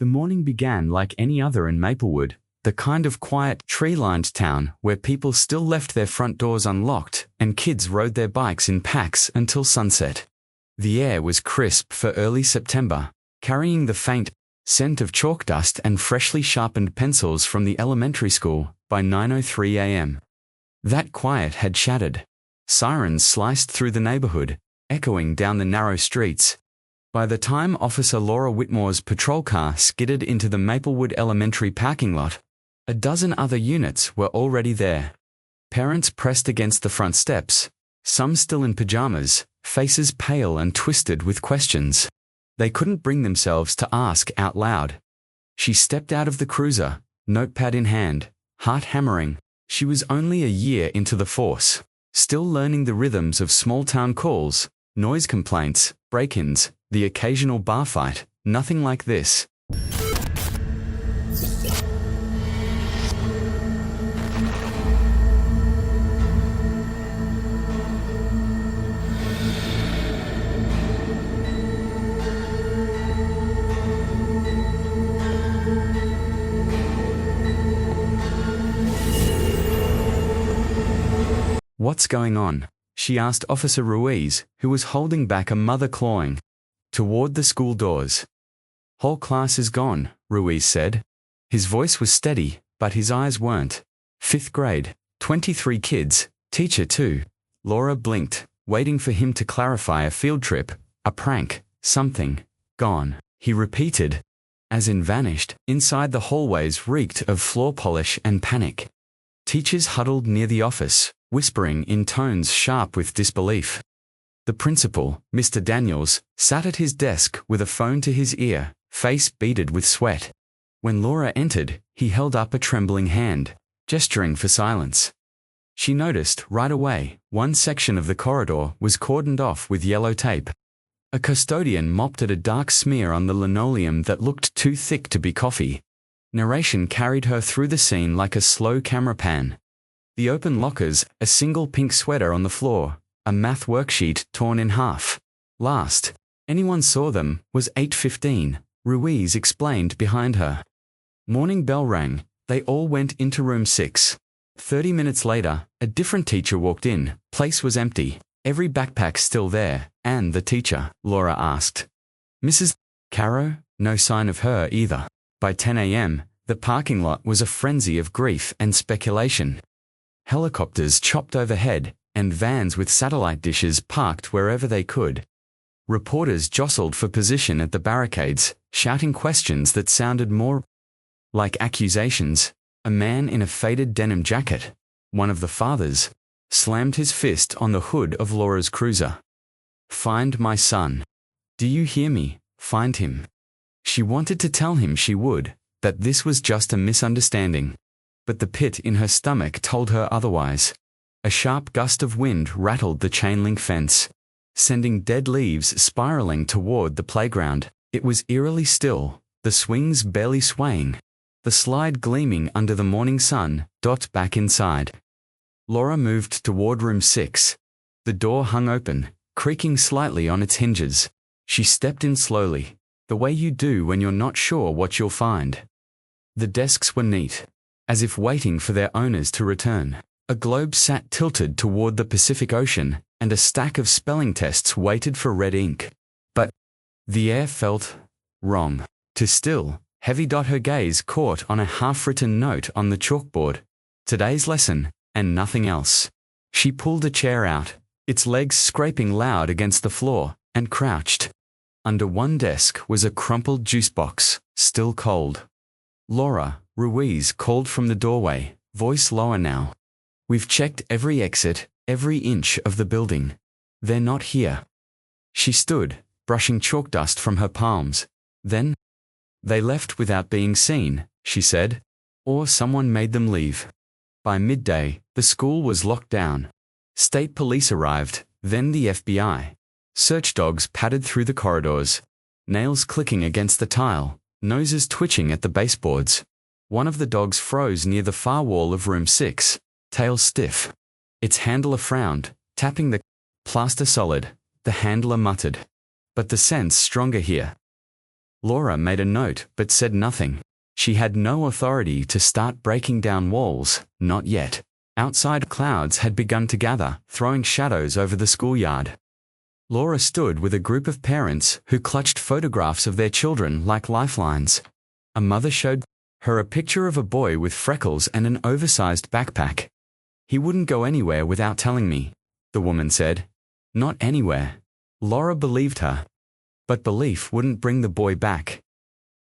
The morning began like any other in Maplewood, the kind of quiet, tree-lined town where people still left their front doors unlocked and kids rode their bikes in packs until sunset. The air was crisp for early September, carrying the faint scent of chalk dust and freshly sharpened pencils from the elementary school by 9:03 a.m. That quiet had shattered. Sirens sliced through the neighborhood, echoing down the narrow streets. By the time Officer Laura Whitmore's patrol car skidded into the Maplewood Elementary parking lot, a dozen other units were already there. Parents pressed against the front steps, some still in pajamas, faces pale and twisted with questions. They couldn't bring themselves to ask out loud. She stepped out of the cruiser, notepad in hand, heart hammering. She was only a year into the force, still learning the rhythms of small-town calls, noise complaints, break-ins, the occasional bar fight, nothing like this. "What's going on?" she asked Officer Ruiz, who was holding back a mother clawing toward the school doors. "Whole class is gone," Ruiz said. His voice was steady, but his eyes weren't. "Fifth grade, 23 kids, teacher too." Laura blinked, waiting for him to clarify a field trip, a prank, something. "Gone," he repeated, as in vanished. Inside the hallways reeked of floor polish and panic. Teachers huddled near the office, whispering in tones sharp with disbelief. The principal, Mr. Daniels, sat at his desk with a phone to his ear, face beaded with sweat. When Laura entered, he held up a trembling hand, gesturing for silence. She noticed right away one section of the corridor was cordoned off with yellow tape. A custodian mopped at a dark smear on the linoleum that looked too thick to be coffee. Narration carried her through the scene like a slow camera pan. The open lockers, a single pink sweater on the floor, a math worksheet torn in half. Last anyone saw them was 8:15, Ruiz explained behind her. Morning bell rang, they all went into room 6. 30 minutes later, a different teacher walked in, place was empty, every backpack still there, and the teacher, Laura asked. "Mrs. Caro?" No sign of her either. By 10 a.m., the parking lot was a frenzy of grief and speculation. Helicopters chopped overhead, and vans with satellite dishes parked wherever they could. Reporters jostled for position at the barricades, shouting questions that sounded more like accusations. A man in a faded denim jacket, one of the fathers, slammed his fist on the hood of Laura's cruiser. "Find my son. Do you hear me? Find him." She wanted to tell him she would, that this was just a misunderstanding. But the pit in her stomach told her otherwise. A sharp gust of wind rattled the chain-link fence, sending dead leaves spiraling toward the playground. It was eerily still, the swings barely swaying, the slide gleaming under the morning sun. Back inside. Laura moved toward room 6. The door hung open, creaking slightly on its hinges. She stepped in slowly, the way you do when you're not sure what you'll find. The desks were neat, as if waiting for their owners to return. A globe sat tilted toward the Pacific Ocean, and a stack of spelling tests waited for red ink. But the air felt wrong. Too still, heavy. Her gaze caught on a half-written note on the chalkboard. Today's lesson, and nothing else. She pulled a chair out, its legs scraping loud against the floor, and crouched. Under one desk was a crumpled juice box, still cold. "Laura," Ruiz called from the doorway, voice lower now. "We've checked every exit, every inch of the building. They're not here." She stood, brushing chalk dust from her palms. Then, "They left without being seen," she said. "Or someone made them leave." By midday, the school was locked down. State police arrived, then the FBI. Search dogs padded through the corridors, nails clicking against the tile, noses twitching at the baseboards. One of the dogs froze near the far wall of room 6, tail stiff. Its handler frowned, tapping the plaster solid. The handler muttered, "But the scent's stronger here." Laura made a note but said nothing. She had no authority to start breaking down walls, not yet. Outside clouds had begun to gather, throwing shadows over the schoolyard. Laura stood with a group of parents who clutched photographs of their children like lifelines. A mother showed her a picture of a boy with freckles and an oversized backpack. "He wouldn't go anywhere without telling me," the woman said. "Not anywhere." Laura believed her. But belief wouldn't bring the boy back.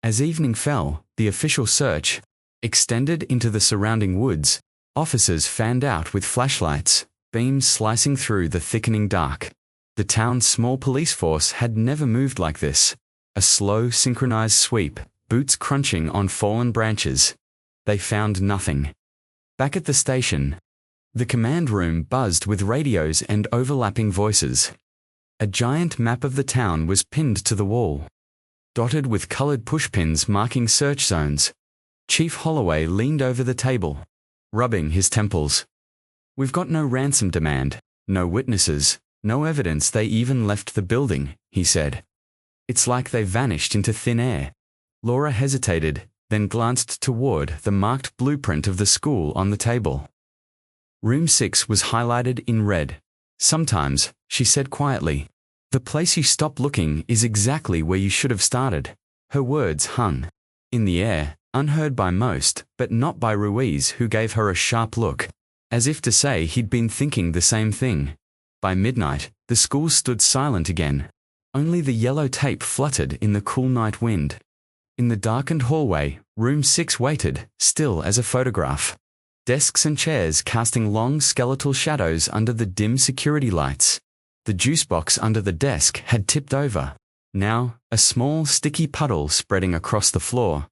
As evening fell, the official search extended into the surrounding woods. Officers fanned out with flashlights, beams slicing through the thickening dark. The town's small police force had never moved like this. A slow, synchronized sweep, boots crunching on fallen branches. They found nothing. Back at the station, the command room buzzed with radios and overlapping voices. A giant map of the town was pinned to the wall, dotted with colored pushpins marking search zones. Chief Holloway leaned over the table, rubbing his temples. "We've got no ransom demand, no witnesses, no evidence they even left the building," he said. "It's like they vanished into thin air." Laura hesitated, then glanced toward the marked blueprint of the school on the table. Room 6 was highlighted in red. "Sometimes," she said quietly, "the place you stop looking is exactly where you should have started." Her words hung in the air, unheard by most, but not by Ruiz, who gave her a sharp look, as if to say he'd been thinking the same thing. By midnight, the school stood silent again. Only the yellow tape fluttered in the cool night wind. In the darkened hallway, room 6 waited, still as a photograph. Desks and chairs casting long skeletal shadows under the dim security lights. The juice box under the desk had tipped over. Now, a small, sticky puddle spreading across the floor.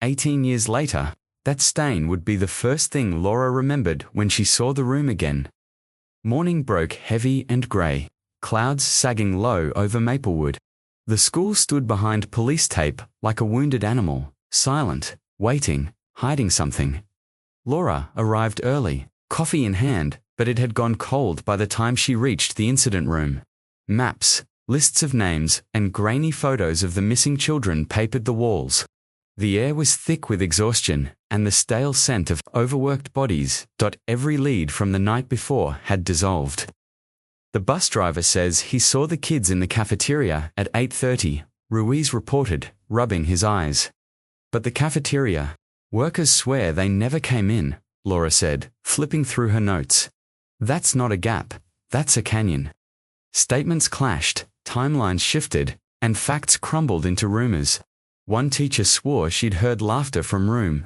18 years later, that stain would be the first thing Laura remembered when she saw the room again. Morning broke heavy and grey, clouds sagging low over Maplewood. The school stood behind police tape like a wounded animal, silent, waiting, hiding something. Laura arrived early, coffee in hand, but it had gone cold by the time she reached the incident room. Maps, lists of names, and grainy photos of the missing children papered the walls. The air was thick with exhaustion, and the stale scent of overworked bodies. Every lead from the night before had dissolved. "The bus driver says he saw the kids in the cafeteria at 8:30, Ruiz reported, rubbing his eyes. "But the cafeteria, workers swear they never came in," Laura said, flipping through her notes. "That's not a gap, that's a canyon." Statements clashed, timelines shifted, and facts crumbled into rumors. One teacher swore she'd heard laughter from room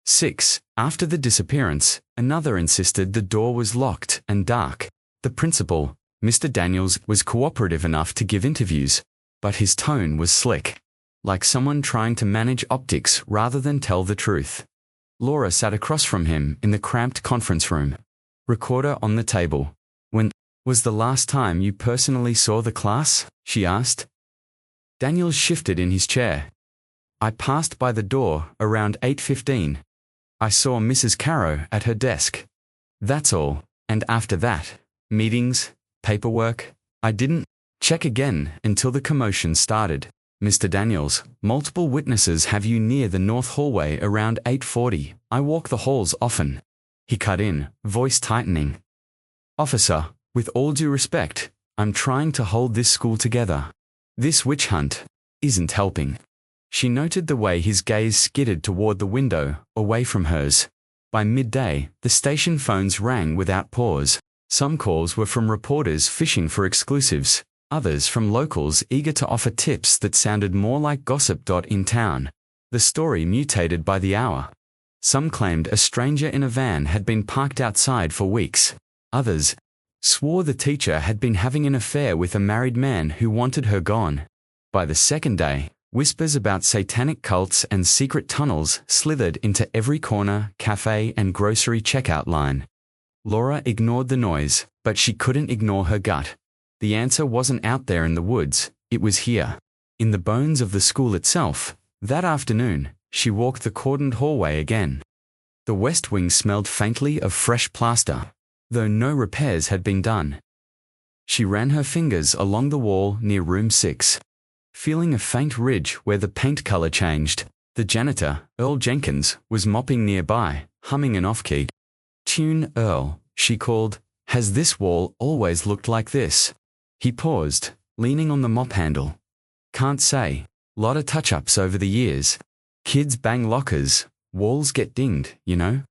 6. After the disappearance, another insisted the door was locked and dark. The principal, Mr. Daniels, was cooperative enough to give interviews, but his tone was slick, like someone trying to manage optics rather than tell the truth. Laura sat across from him in the cramped conference room. Recorder on the table. "When was the last time you personally saw the class?" she asked. Daniels shifted in his chair. "I passed by the door around 8:15. I saw Mrs. Carrow at her desk. That's all, and after that, meetings, paperwork. I didn't check again until the commotion started." "Mr. Daniels, multiple witnesses have you near the north hallway around 8:40. I walk the halls often." He cut in, voice tightening. "Officer, with all due respect, I'm trying to hold this school together. This witch hunt isn't helping." She noted the way his gaze skidded toward the window, away from hers. By midday, the station phones rang without pause. Some calls were from reporters fishing for exclusives, others from locals eager to offer tips that sounded more like gossip. In town, the story mutated by the hour. Some claimed a stranger in a van had been parked outside for weeks. Others swore the teacher had been having an affair with a married man who wanted her gone. By the second day, whispers about satanic cults and secret tunnels slithered into every corner, cafe, and grocery checkout line. Laura ignored the noise, but she couldn't ignore her gut. The answer wasn't out there in the woods, it was here, in the bones of the school itself. That afternoon, she walked the cordoned hallway again. The west wing smelled faintly of fresh plaster, though no repairs had been done. She ran her fingers along the wall near room 6. feeling a faint ridge where the paint color changed. The janitor, Earl Jenkins, was mopping nearby, humming an off-key tune. "Earl," she called, "has this wall always looked like this?" He paused, leaning on the mop handle. "Can't say. Lot of touch-ups over the years. Kids bang lockers, walls get dinged, you know?"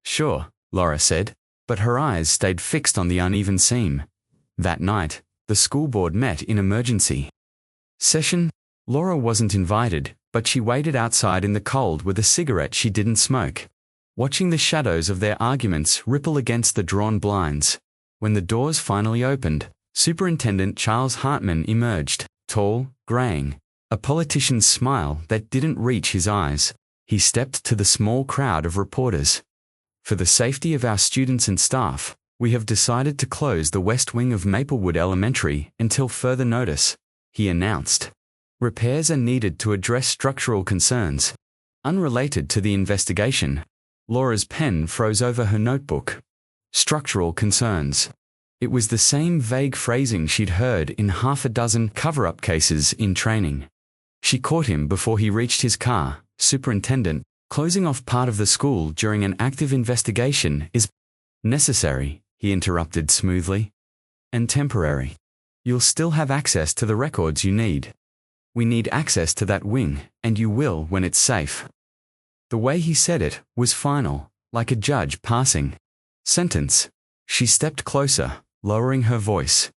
"Sure," Laura said, but her eyes stayed fixed on the uneven seam. That night, the school board met in emergency session. Laura wasn't invited, but she waited outside in the cold with a cigarette she didn't smoke, watching the shadows of their arguments ripple against the drawn blinds. When the doors finally opened, Superintendent Charles Hartman emerged, tall, graying, a politician's smile that didn't reach his eyes. He stepped to the small crowd of reporters. "For the safety of our students and staff, we have decided to close the west wing of Maplewood Elementary until further notice," he announced. "Repairs are needed to address structural concerns." Unrelated to the investigation, Laura's pen froze over her notebook. Structural concerns. It was the same vague phrasing she'd heard in half a dozen cover-up cases in training. She caught him before he reached his car. "Superintendent, closing off part of the school during an active investigation is necessary," he interrupted smoothly. "And temporary. You'll still have access to the records you need. We need access to that wing, and you will when it's safe." The way he said it was final, like a judge passing sentence. She stepped closer, lowering her voice.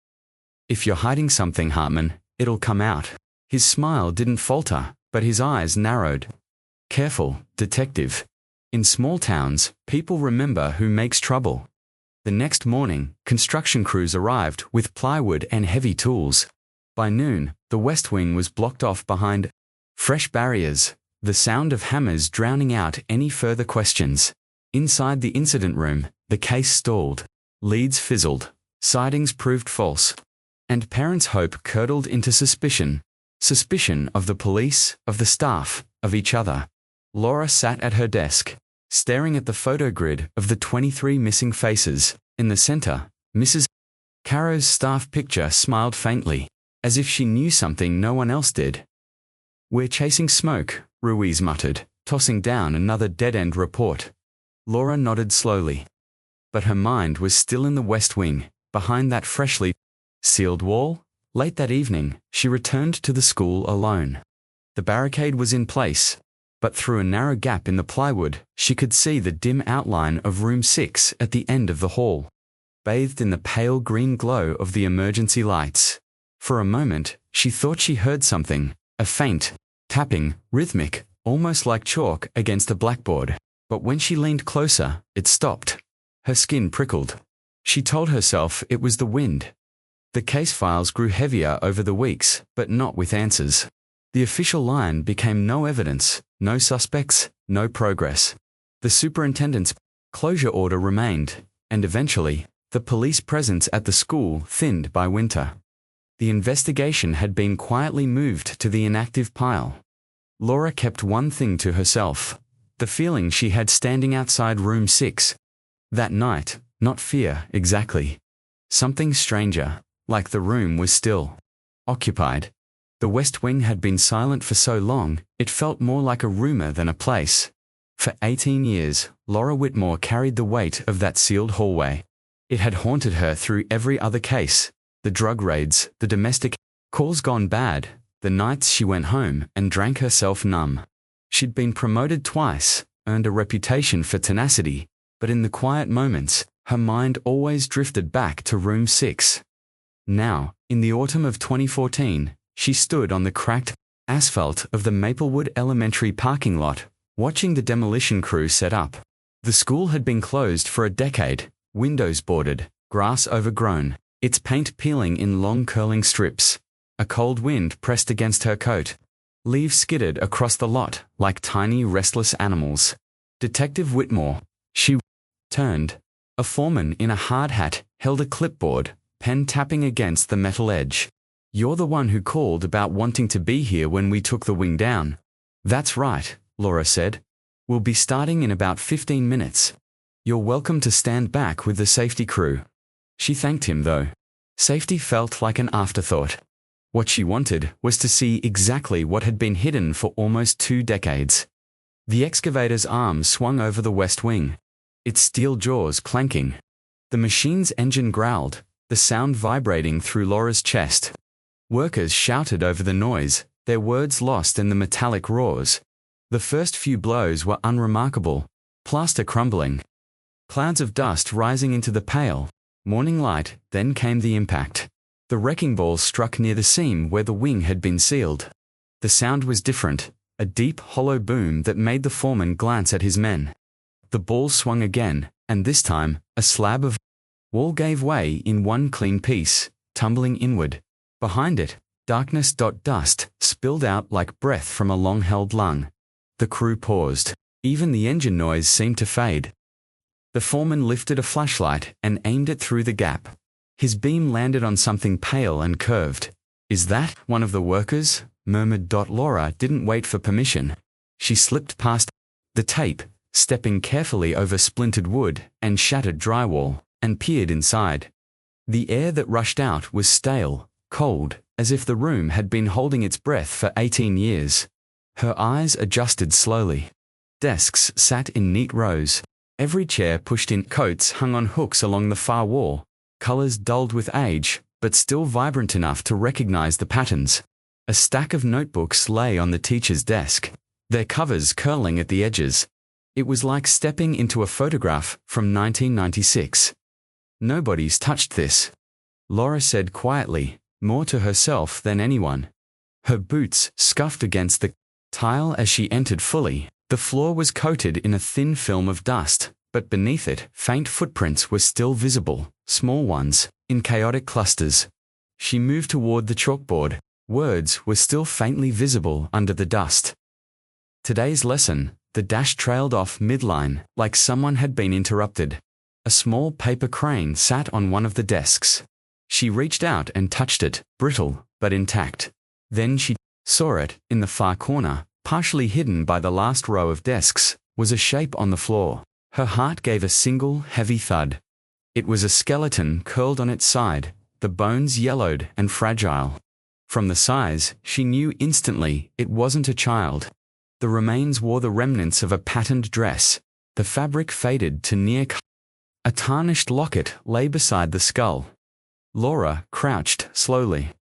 "If you're hiding something, Hartman, it'll come out." His smile didn't falter, but his eyes narrowed. "Careful, detective. In small towns, people remember who makes trouble." The next morning, construction crews arrived with plywood and heavy tools. By noon, the west wing was blocked off behind fresh barriers, the sound of hammers drowning out any further questions. Inside the incident room, the case stalled. Leads fizzled, sightings proved false, and parents' hope curdled into suspicion. Suspicion of the police, of the staff, of each other. Laura sat at her desk, staring at the photo grid of the 23 missing faces. In the center, Mrs. Caro's staff picture smiled faintly, as if she knew something no one else did. "We're chasing smoke," Ruiz muttered, tossing down another dead-end report. Laura nodded slowly. But her mind was still in the west wing, behind that freshly sealed wall. Late that evening, she returned to the school alone. The barricade was in place, but through a narrow gap in the plywood, she could see the dim outline of room 6 at the end of the hall, bathed in the pale green glow of the emergency lights. For a moment, she thought she heard something, a faint tapping, rhythmic, almost like chalk against a blackboard. But when she leaned closer, it stopped. Her skin prickled. She told herself it was the wind. The case files grew heavier over the weeks, but not with answers. The official line became no evidence, no suspects, no progress. The superintendent's closure order remained, and eventually, the police presence at the school thinned by winter. The investigation had been quietly moved to the inactive pile. Laura kept one thing to herself, the feeling she had standing outside room 6. That night, not fear exactly. Something stranger, like the room was still occupied. The west wing had been silent for so long, it felt more like a rumor than a place. For 18 years, Laura Whitmore carried the weight of that sealed hallway. It had haunted her through every other case, the drug raids, the domestic calls gone bad, the nights she went home and drank herself numb. She'd been promoted twice, earned a reputation for tenacity, but in the quiet moments, her mind always drifted back to room 6. Now, in the autumn of 2014, she stood on the cracked asphalt of the Maplewood Elementary parking lot, watching the demolition crew set up. The school had been closed for a decade, windows boarded, grass overgrown, its paint peeling in long curling strips. A cold wind pressed against her coat. Leaves skittered across the lot like tiny restless animals. Detective Whitmore. She turned. A foreman in a hard hat held a clipboard, pen tapping against the metal edge. "You're the one who called about wanting to be here when we took the wing down." "That's right," Laura said. "We'll be starting in about 15 minutes. You're welcome to stand back with the safety crew." She thanked him though. Safety felt like an afterthought. What she wanted was to see exactly what had been hidden for almost 2 decades. The excavator's arm swung over the west wing, its steel jaws clanking. The machine's engine growled, the sound vibrating through Laura's chest. Workers shouted over the noise, their words lost in the metallic roars. The first few blows were unremarkable, plaster crumbling, clouds of dust rising into the pale morning light. Then came the impact. The wrecking ball struck near the seam where the wing had been sealed. The sound was different, a deep, hollow boom that made the foreman glance at his men. The ball swung again, and this time, a slab of wall gave way in one clean piece, tumbling inward. Behind it, darkness. Dust spilled out like breath from a long-held lung. The crew paused. Even the engine noise seemed to fade. The foreman lifted a flashlight and aimed it through the gap. His beam landed on something pale and curved. "Is that one of the workers?" murmured Laura. Didn't wait for permission. She slipped past the tape, stepping carefully over splintered wood and shattered drywall, and peered inside. The air that rushed out was stale, cold, as if the room had been holding its breath for 18 years. Her eyes adjusted slowly. Desks sat in neat rows. Every chair pushed in. Coats hung on hooks along the far wall, colors dulled with age, but still vibrant enough to recognize the patterns. A stack of notebooks lay on the teacher's desk, their covers curling at the edges. It was like stepping into a photograph from 1996. "Nobody's touched this," Laura said quietly, more to herself than anyone. Her boots scuffed against the tile as she entered fully. The floor was coated in a thin film of dust, but beneath it, faint footprints were still visible, small ones, in chaotic clusters. She moved toward the chalkboard. Words were still faintly visible under the dust. Today's lesson. The dash trailed off midline, like someone had been interrupted. A small paper crane sat on one of the desks. She reached out and touched it, brittle, but intact. Then she saw it, in the far corner, partially hidden by the last row of desks, was a shape on the floor. Her heart gave a single, heavy thud. It was a skeleton curled on its side, the bones yellowed and fragile. From the size, she knew instantly it wasn't a child. The remains wore the remnants of a patterned dress. The fabric faded to near. A tarnished locket lay beside the skull. Laura crouched slowly.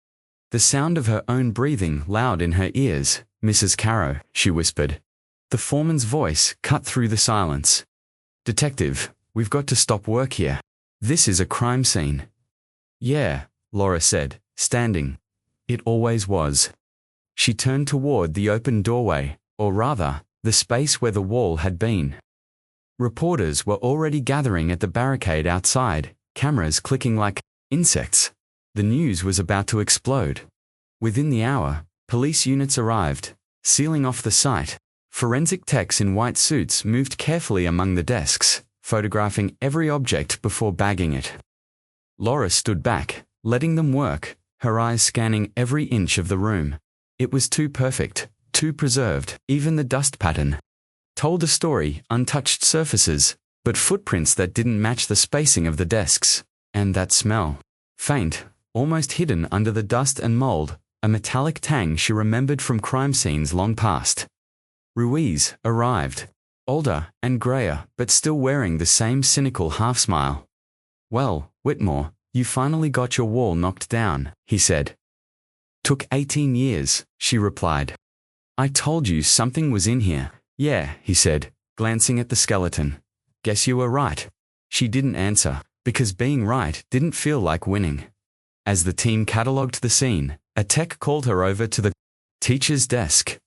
The sound of her own breathing loud in her ears. "Mrs. Caro," she whispered. The foreman's voice cut through the silence. "Detective, we've got to stop work here. This is a crime scene." "Yeah," Laura said, standing. "It always was." She turned toward the open doorway, or rather, the space where the wall had been. Reporters were already gathering at the barricade outside, cameras clicking like insects. The news was about to explode. Within the hour, police units arrived, sealing off the site. Forensic techs in white suits moved carefully among the desks, photographing every object before bagging it. Laura stood back, letting them work, her eyes scanning every inch of the room. It was too perfect, too preserved. Even the dust pattern told a story, untouched surfaces, but footprints that didn't match the spacing of the desks. And that smell. Faint, almost hidden under the dust and mold, a metallic tang she remembered from crime scenes long past. Ruiz arrived, older and grayer, but still wearing the same cynical half-smile. "Well, Whitmore, you finally got your wall knocked down," he said. "Took 18 years, she replied. "I told you something was in here." "Yeah," he said, glancing at the skeleton. "Guess you were right." She didn't answer, because being right didn't feel like winning. As the team catalogued the scene, a tech called her over to the teacher's desk.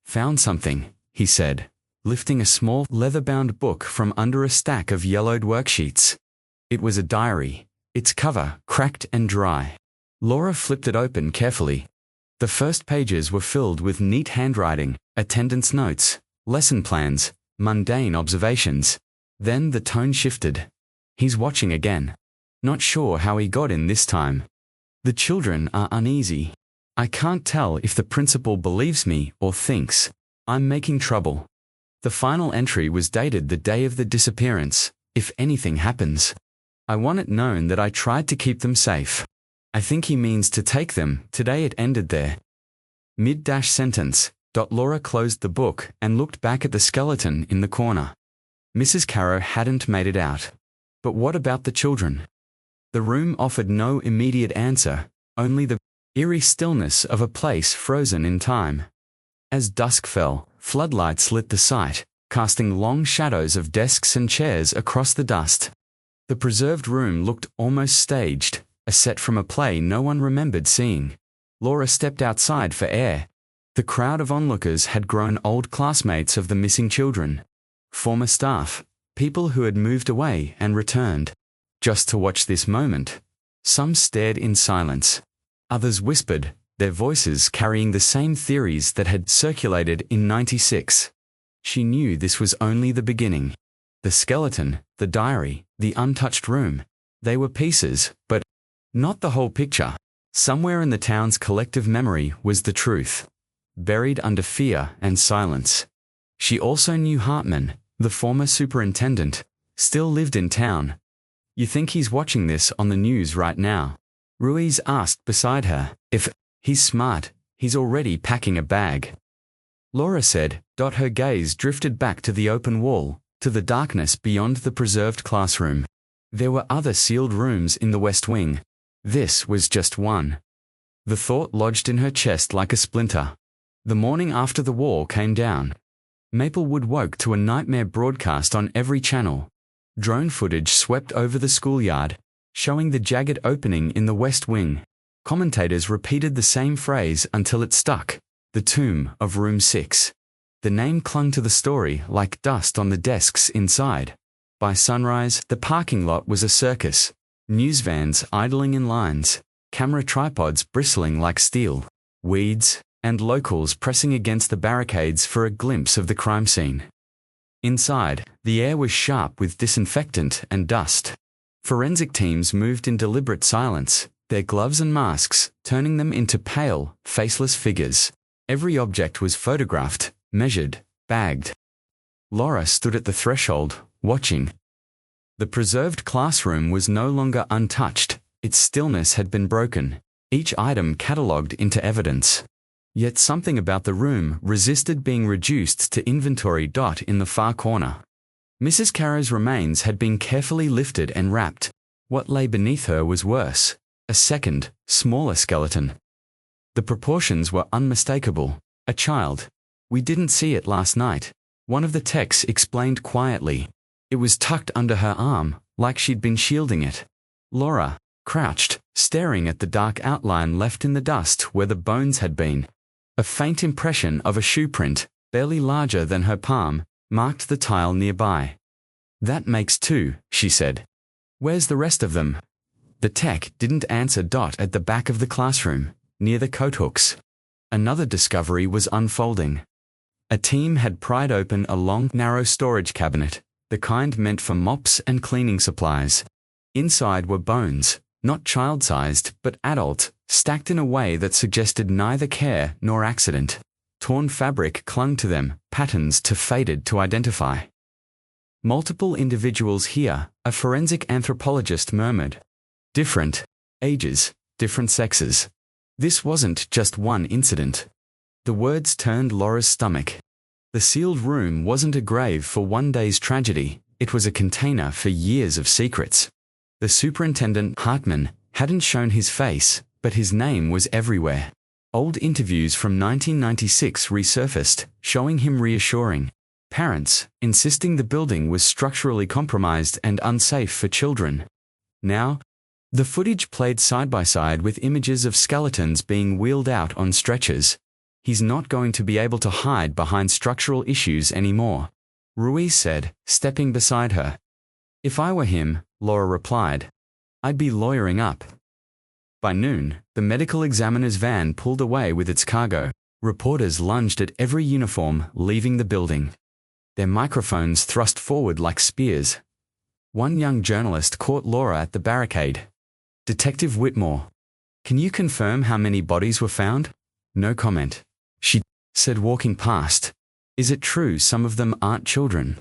"Found something," he said, lifting a small leather-bound book from under a stack of yellowed worksheets. It was a diary, its cover cracked and dry. Laura flipped it open carefully. The first pages were filled with neat handwriting, attendance notes, lesson plans, mundane observations. Then the tone shifted. "He's watching again. Not sure how he got in this time. The children are uneasy. I can't tell if the principal believes me or thinks I'm making trouble." The final entry was dated the day of the disappearance. "If anything happens, I want it known that I tried to keep them safe." I think he means to take them. Today it ended there. Mid-sentence. Laura closed the book and looked back at the skeleton in the corner. Mrs. Carrow hadn't made it out. But what about the children? The room offered no immediate answer, only the eerie stillness of a place frozen in time. As dusk fell, floodlights lit the site, casting long shadows of desks and chairs across the dust. The preserved room looked almost staged, a set from a play no one remembered seeing. Laura stepped outside for air. The crowd of onlookers had grown old classmates of the missing children, former staff, people who had moved away and returned, just to watch this moment. Some stared in silence. Others whispered, their voices carrying the same theories that had circulated in '96. She knew this was only the beginning. The skeleton, the diary, the untouched room, they were pieces, but not the whole picture. Somewhere in the town's collective memory was the truth, buried under fear and silence. She also knew Hartman, the former superintendent, still lived in town. You think he's watching this on the news right now? Ruiz asked beside her. If he's smart, he's already packing a bag. Laura said. Her gaze drifted back to the open wall, to the darkness beyond the preserved classroom. There were other sealed rooms in the West Wing. This was just one. The thought lodged in her chest like a splinter. The morning after the wall came down, Maplewood woke to a nightmare broadcast on every channel. Drone footage swept over the schoolyard, showing the jagged opening in the West Wing. Commentators repeated the same phrase until it stuck. The tomb of Room 6. The name clung to the story like dust on the desks inside. By sunrise, the parking lot was a circus. News vans idling in lines, camera tripods bristling like steel, weeds, and locals pressing against the barricades for a glimpse of the crime scene. Inside, the air was sharp with disinfectant and dust. Forensic teams moved in deliberate silence, their gloves and masks turning them into pale, faceless figures. Every object was photographed, measured, bagged. Laura stood at the threshold, watching. The preserved classroom was no longer untouched, its stillness had been broken, each item catalogued into evidence. Yet something about the room resisted being reduced to inventory. In the far corner, Mrs. Carrow's remains had been carefully lifted and wrapped. What lay beneath her was worse, a second, smaller skeleton. The proportions were unmistakable. A child. We didn't see it last night, one of the techs explained quietly. It was tucked under her arm, like she'd been shielding it. Laura crouched, staring at the dark outline left in the dust where the bones had been. A faint impression of a shoe print, barely larger than her palm, marked the tile nearby. That makes 2, she said. Where's the rest of them? The tech didn't answer. At the back of the classroom, near the coat hooks. Another discovery was unfolding. A team had pried open a long, narrow storage cabinet, the kind meant for mops and cleaning supplies. Inside were bones, not child-sized, but adult, stacked in a way that suggested neither care nor accident. Torn fabric clung to them, patterns too faded to identify. Multiple individuals here, a forensic anthropologist murmured. Different ages, different sexes. This wasn't just one incident. The words turned Laura's stomach. The sealed room wasn't a grave for one day's tragedy, it was a container for years of secrets. The superintendent, Hartman, hadn't shown his face, but his name was everywhere. Old interviews from 1996 resurfaced, showing him reassuring. Parents, insisting the building was structurally compromised and unsafe for children. Now, the footage played side by side with images of skeletons being wheeled out on stretchers. He's not going to be able to hide behind structural issues anymore, Ruiz said, stepping beside her. If I were him, Laura replied, I'd be lawyering up. By noon, the medical examiner's van pulled away with its cargo. Reporters lunged at every uniform, leaving the building. Their microphones thrust forward like spears. One young journalist caught Laura at the barricade. Detective Whitmore, can you confirm how many bodies were found? No comment. She said, walking past. Is it true some of them aren't children?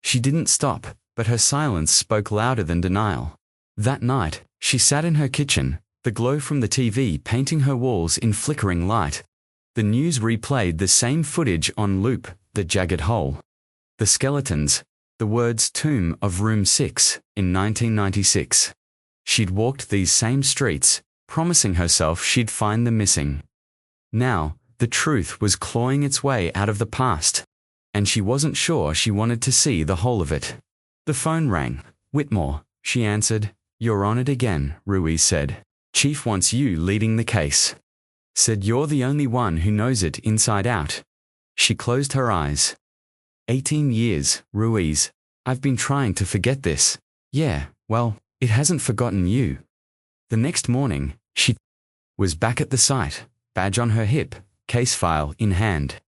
She didn't stop, but her silence spoke louder than denial. That night, she sat in her kitchen, the glow from the TV painting her walls in flickering light. The news replayed the same footage on loop, the jagged hole. The skeletons, the words tomb of room 6 in 1996. She'd walked these same streets, promising herself she'd find the missing. Now, the truth was clawing its way out of the past, and she wasn't sure she wanted to see the whole of it. The phone rang. Whitmore, she answered. You're on it again, Ruiz said. Chief wants you leading the case. Said you're the only one who knows it inside out. She closed her eyes. 18 years, Ruiz. I've been trying to forget this. Yeah, well, it hasn't forgotten you. The next morning, she was back at the site, badge on her hip, case file in hand.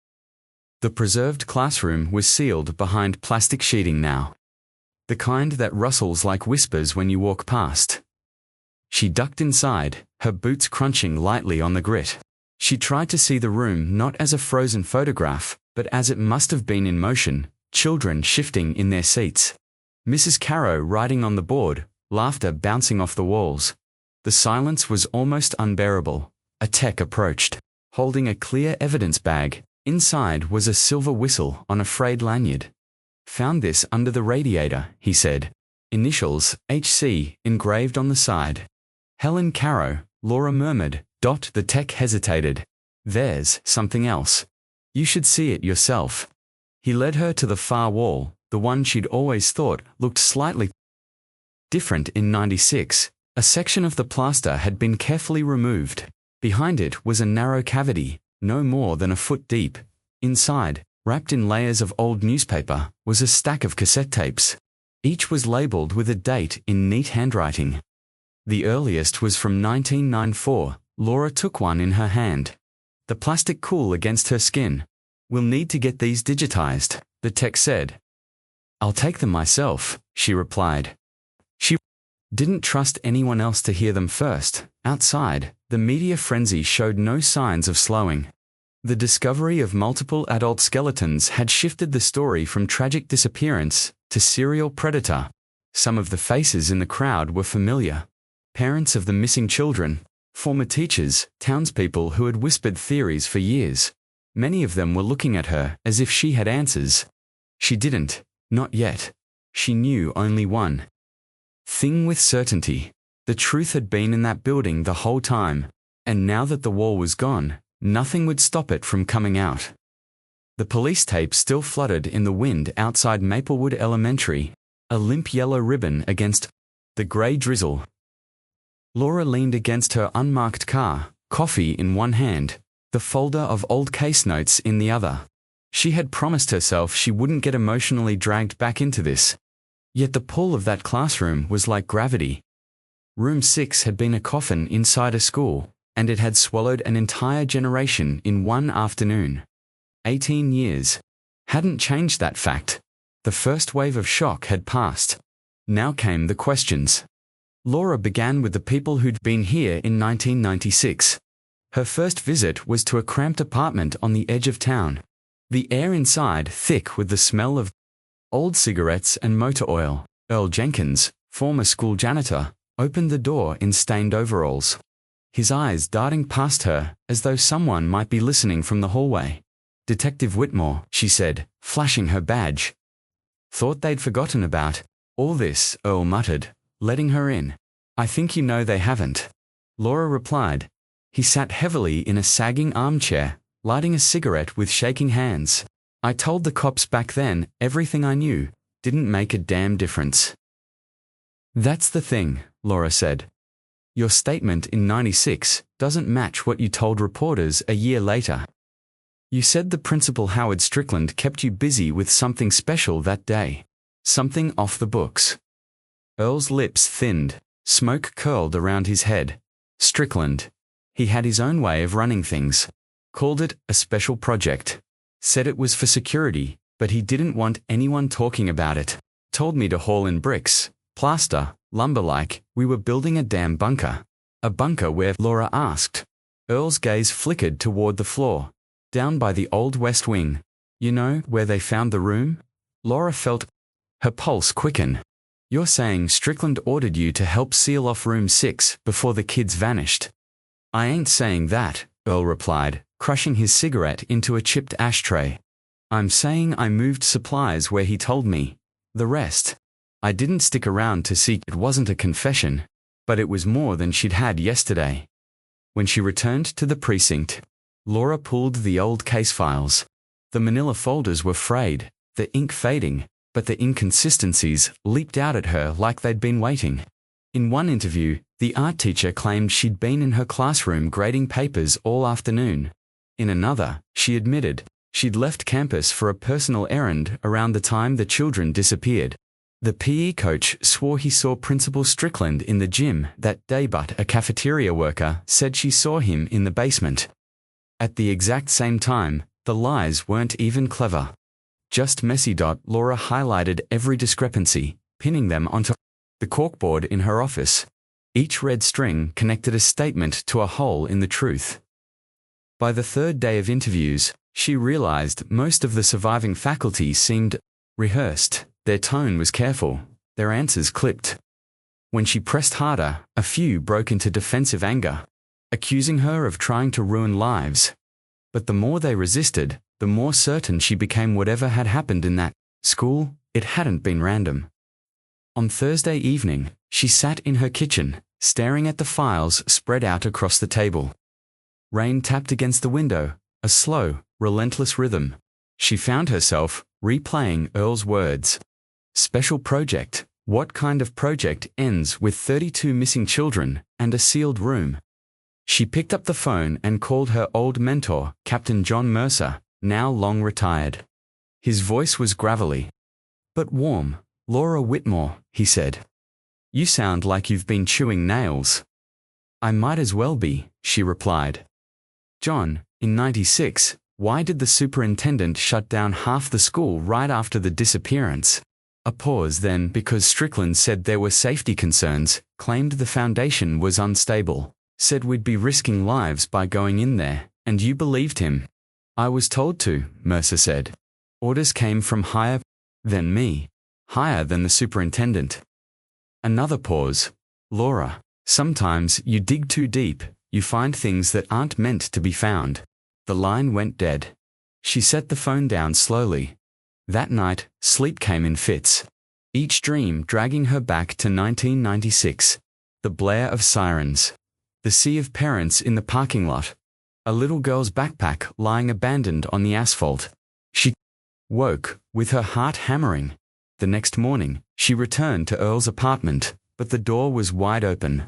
The preserved classroom was sealed behind plastic sheeting now. The kind that rustles like whispers when you walk past. She ducked inside, her boots crunching lightly on the grit. She tried to see the room not as a frozen photograph, but as it must have been in motion, children shifting in their seats. Mrs. Carrow writing on the board, laughter bouncing off the walls. The silence was almost unbearable. A tech approached, holding a clear evidence bag. Inside was a silver whistle on a frayed lanyard. Found this under the radiator, he said. Initials, HC, engraved on the side. Helen Carrow, Laura murmured. The tech hesitated. There's something else. You should see it yourself. He led her to the far wall, the one she'd always thought looked slightly different in 96. A section of the plaster had been carefully removed. Behind it was a narrow cavity, no more than a foot deep. Inside, wrapped in layers of old newspaper, was a stack of cassette tapes. Each was labeled with a date in neat handwriting. The earliest was from 1994. Laura took one in her hand. The plastic cool against her skin. We'll need to get these digitized, the tech said. I'll take them myself, she replied. She didn't trust anyone else to hear them first. Outside, the media frenzy showed no signs of slowing. The discovery of multiple adult skeletons had shifted the story from tragic disappearance to serial predator. Some of the faces in the crowd were familiar. Parents of the missing children, former teachers, townspeople who had whispered theories for years. Many of them were looking at her as if she had answers. She didn't, not yet. She knew only one thing with certainty. The truth had been in that building the whole time, and now that the wall was gone, nothing would stop it from coming out. The police tape still fluttered in the wind outside Maplewood Elementary, a limp yellow ribbon against the grey drizzle. Laura leaned against her unmarked car, coffee in one hand, the folder of old case notes in the other. She had promised herself she wouldn't get emotionally dragged back into this. Yet the pull of that classroom was like gravity. Room 6 had been a coffin inside a school, and it had swallowed an entire generation in one afternoon. 18 years. Hadn't changed that fact. The first wave of shock had passed. Now came the questions. Laura began with the people who'd been here in 1996. Her first visit was to a cramped apartment on the edge of town. The air inside thick with the smell of old cigarettes and motor oil. Earl Jenkins, former school janitor, opened the door in stained overalls. His eyes darting past her as though someone might be listening from the hallway. Detective Whitmore, she said, flashing her badge. Thought they'd forgotten about all this, Earl muttered, letting her in. I think you know they haven't. Laura replied. He sat heavily in a sagging armchair, lighting a cigarette with shaking hands. I told the cops back then everything I knew. Didn't make a damn difference. That's the thing, Laura said. Your statement in 96 doesn't match what you told reporters a year later. You said the Principal Howard Strickland kept you busy with something special that day. Something off the books. Earl's lips thinned. Smoke curled around his head. Strickland. He had his own way of running things. Called it a special project. Said it was for security, but he didn't want anyone talking about it. Told me to haul in bricks, plaster, lumber-like. We were building a damn bunker. A bunker where? Laura asked. Earl's gaze flickered toward the floor. Down by the old West Wing. You know, where they found the room? Laura felt her pulse quicken. You're saying Strickland ordered you to help seal off room 6 before the kids vanished. I ain't saying that, Earl replied, crushing his cigarette into a chipped ashtray. I'm saying I moved supplies where he told me. The rest. I didn't stick around to see. It wasn't a confession, but it was more than she'd had yesterday. When she returned to the precinct, Laura pulled the old case files. The manila folders were frayed, the ink fading, but the inconsistencies leaped out at her like they'd been waiting. In one interview, the art teacher claimed she'd been in her classroom grading papers all afternoon. In another, she admitted she'd left campus for a personal errand around the time the children disappeared. The PE coach swore he saw Principal Strickland in the gym that day, but a cafeteria worker said she saw him in the basement. At the exact same time, the lies weren't even clever. Just messy. Laura highlighted every discrepancy, pinning them onto the corkboard in her office. Each red string connected a statement to a hole in the truth. By the third day of interviews, she realized most of the surviving faculty seemed rehearsed. Their tone was careful, their answers clipped. When she pressed harder, a few broke into defensive anger, accusing her of trying to ruin lives. But the more they resisted, the more certain she became whatever had happened in that school, it hadn't been random. On Thursday evening, she sat in her kitchen, staring at the files spread out across the table. Rain tapped against the window, a slow, relentless rhythm. She found herself replaying Earl's words. Special project. What kind of project ends with 32 missing children and a sealed room? She picked up the phone and called her old mentor, Captain John Mercer, now long retired. His voice was gravelly, but warm. Laura Whitmore, he said. You sound like you've been chewing nails. I might as well be, she replied. John, in '96, why did the superintendent shut down half the school right after the disappearance? A pause, then, because Strickland said there were safety concerns, claimed the foundation was unstable, said we'd be risking lives by going in there, and you believed him. I was told to, Mercer said. Orders came from higher than me, higher than the superintendent. Another pause. Laura, sometimes you dig too deep, you find things that aren't meant to be found. The line went dead. She set the phone down slowly. That night, sleep came in fits. Each dream dragging her back to 1996. The blare of sirens. The sea of parents in the parking lot. A little girl's backpack lying abandoned on the asphalt. She woke, with her heart hammering. The next morning, she returned to Earl's apartment, but the door was wide open.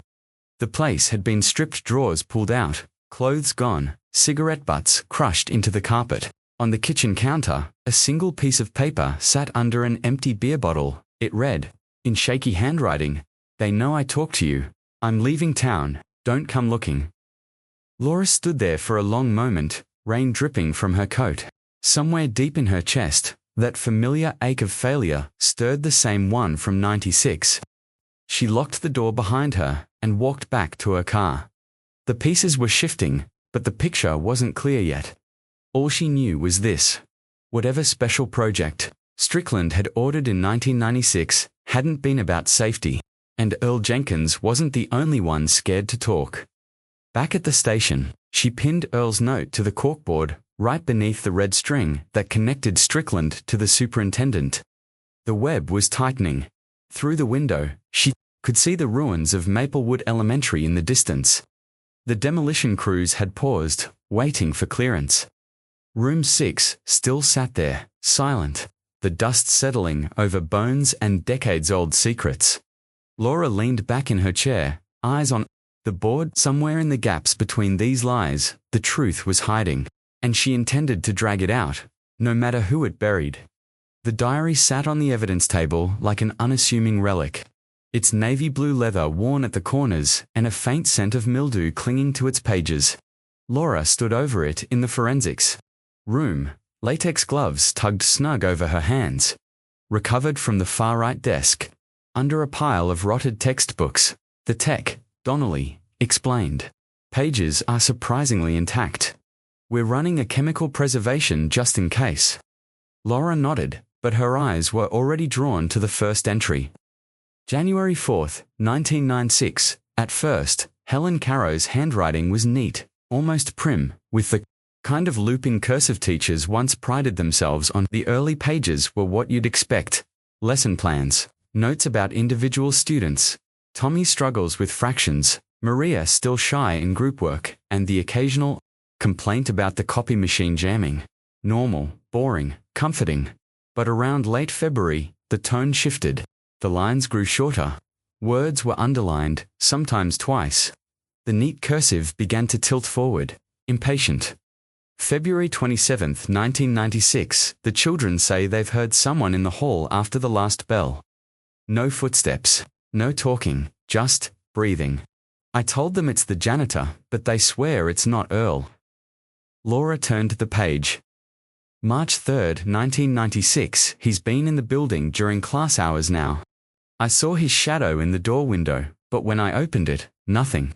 The place had been stripped, drawers pulled out, clothes gone, cigarette butts crushed into the carpet. On the kitchen counter, a single piece of paper sat under an empty beer bottle. It read, in shaky handwriting, "They know I talked to you. I'm leaving town. Don't come looking." Laura stood there for a long moment, rain dripping from her coat. Somewhere deep in her chest, that familiar ache of failure stirred the same one from '96. She locked the door behind her and walked back to her car. The pieces were shifting, but the picture wasn't clear yet. All she knew was this. Whatever special project Strickland had ordered in 1996 hadn't been about safety, and Earl Jenkins wasn't the only one scared to talk. Back at the station, she pinned Earl's note to the corkboard right beneath the red string that connected Strickland to the superintendent. The web was tightening. Through the window, she could see the ruins of Maplewood Elementary in the distance. The demolition crews had paused, waiting for clearance. Room 6 still sat there, silent, the dust settling over bones and decades-old secrets. Laura leaned back in her chair, eyes on the board. Somewhere in the gaps between these lies, the truth was hiding, and she intended to drag it out, no matter who it buried. The diary sat on the evidence table like an unassuming relic, its navy blue leather worn at the corners and a faint scent of mildew clinging to its pages. Laura stood over it in the forensics room, latex gloves tugged snug over her hands. Recovered from the far right desk, under a pile of rotted textbooks, the tech, Donnelly, explained. Pages are surprisingly intact. We're running a chemical preservation just in case. Laura nodded, but her eyes were already drawn to the first entry. January 4th, 1996. At first, Helen Caro's handwriting was neat, almost prim, with the kind of looping cursive teachers once prided themselves on. The early pages were what you'd expect. Lesson plans, notes about individual students, Tommy's struggles with fractions, Maria still shy in group work, and the occasional complaint about the copy machine jamming. Normal, boring, comforting. But around late February, the tone shifted. The lines grew shorter. Words were underlined, sometimes twice. The neat cursive began to tilt forward, impatient. February 27, 1996. The children say they've heard someone in the hall after the last bell. No footsteps, no talking, just breathing. I told them it's the janitor, but they swear it's not Earl. Laura turned the page. March 3, 1996. He's been in the building during class hours now. I saw his shadow in the door window, but when I opened it, nothing.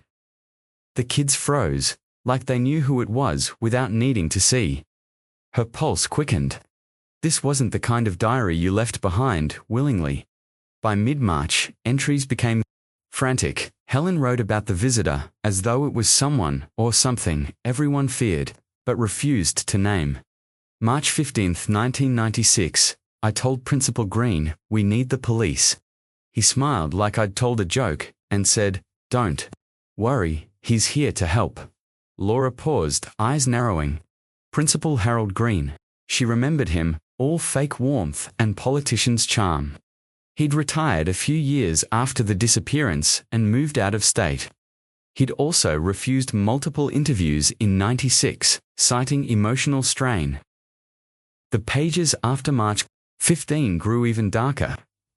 The kids froze, like they knew who it was without needing to see. Her pulse quickened. This wasn't the kind of diary you left behind willingly. By mid-March, entries became frantic. Helen wrote about the visitor as though it was someone or something everyone feared, but refused to name. March 15, 1996. I told Principal Green, we need the police. He smiled like I'd told a joke, and said, don't worry, he's here to help. Laura paused, eyes narrowing. Principal Harold Green. She remembered him, all fake warmth and politician's charm. He'd retired a few years after the disappearance and moved out of state. He'd also refused multiple interviews in '96, citing emotional strain. The pages after March 15 grew even darker.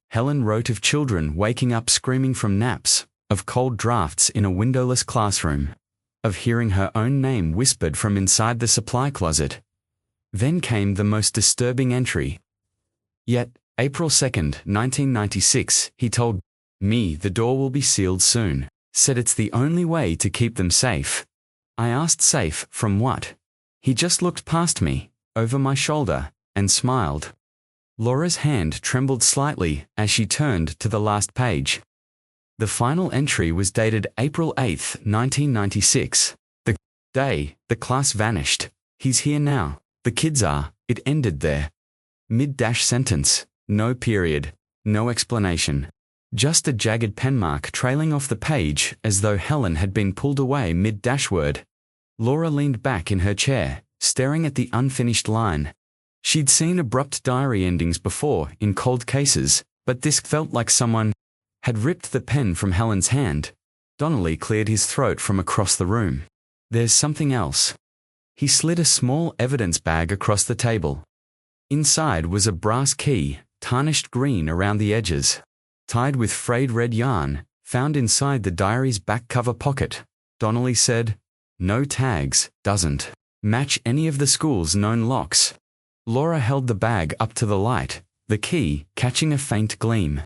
Helen wrote of children waking up screaming from naps, of cold drafts in a windowless classroom, of hearing her own name whispered from inside the supply closet. Then came the most disturbing entry. Yet, April 2, 1996, he told me the door will be sealed soon, said it's the only way to keep them safe. I asked safe from what? He just looked past me, over my shoulder, and smiled. Laura's hand trembled slightly as she turned to the last page. The final entry was dated April 8, 1996. The day the class vanished. He's here now. The kids are. It ended there. Mid-sentence. No period. No explanation. Just a jagged penmark trailing off the page as though Helen had been pulled away mid-word. Laura leaned back in her chair, staring at the unfinished line. She'd seen abrupt diary endings before in cold cases, but this felt like someone had ripped the pen from Helen's hand. Donnelly cleared his throat from across the room. There's something else. He slid a small evidence bag across the table. Inside was a brass key, tarnished green around the edges, tied with frayed red yarn, found inside the diary's back cover pocket. Donnelly said, no tags, doesn't match any of the school's known locks. Laura held the bag up to the light, the key catching a faint gleam.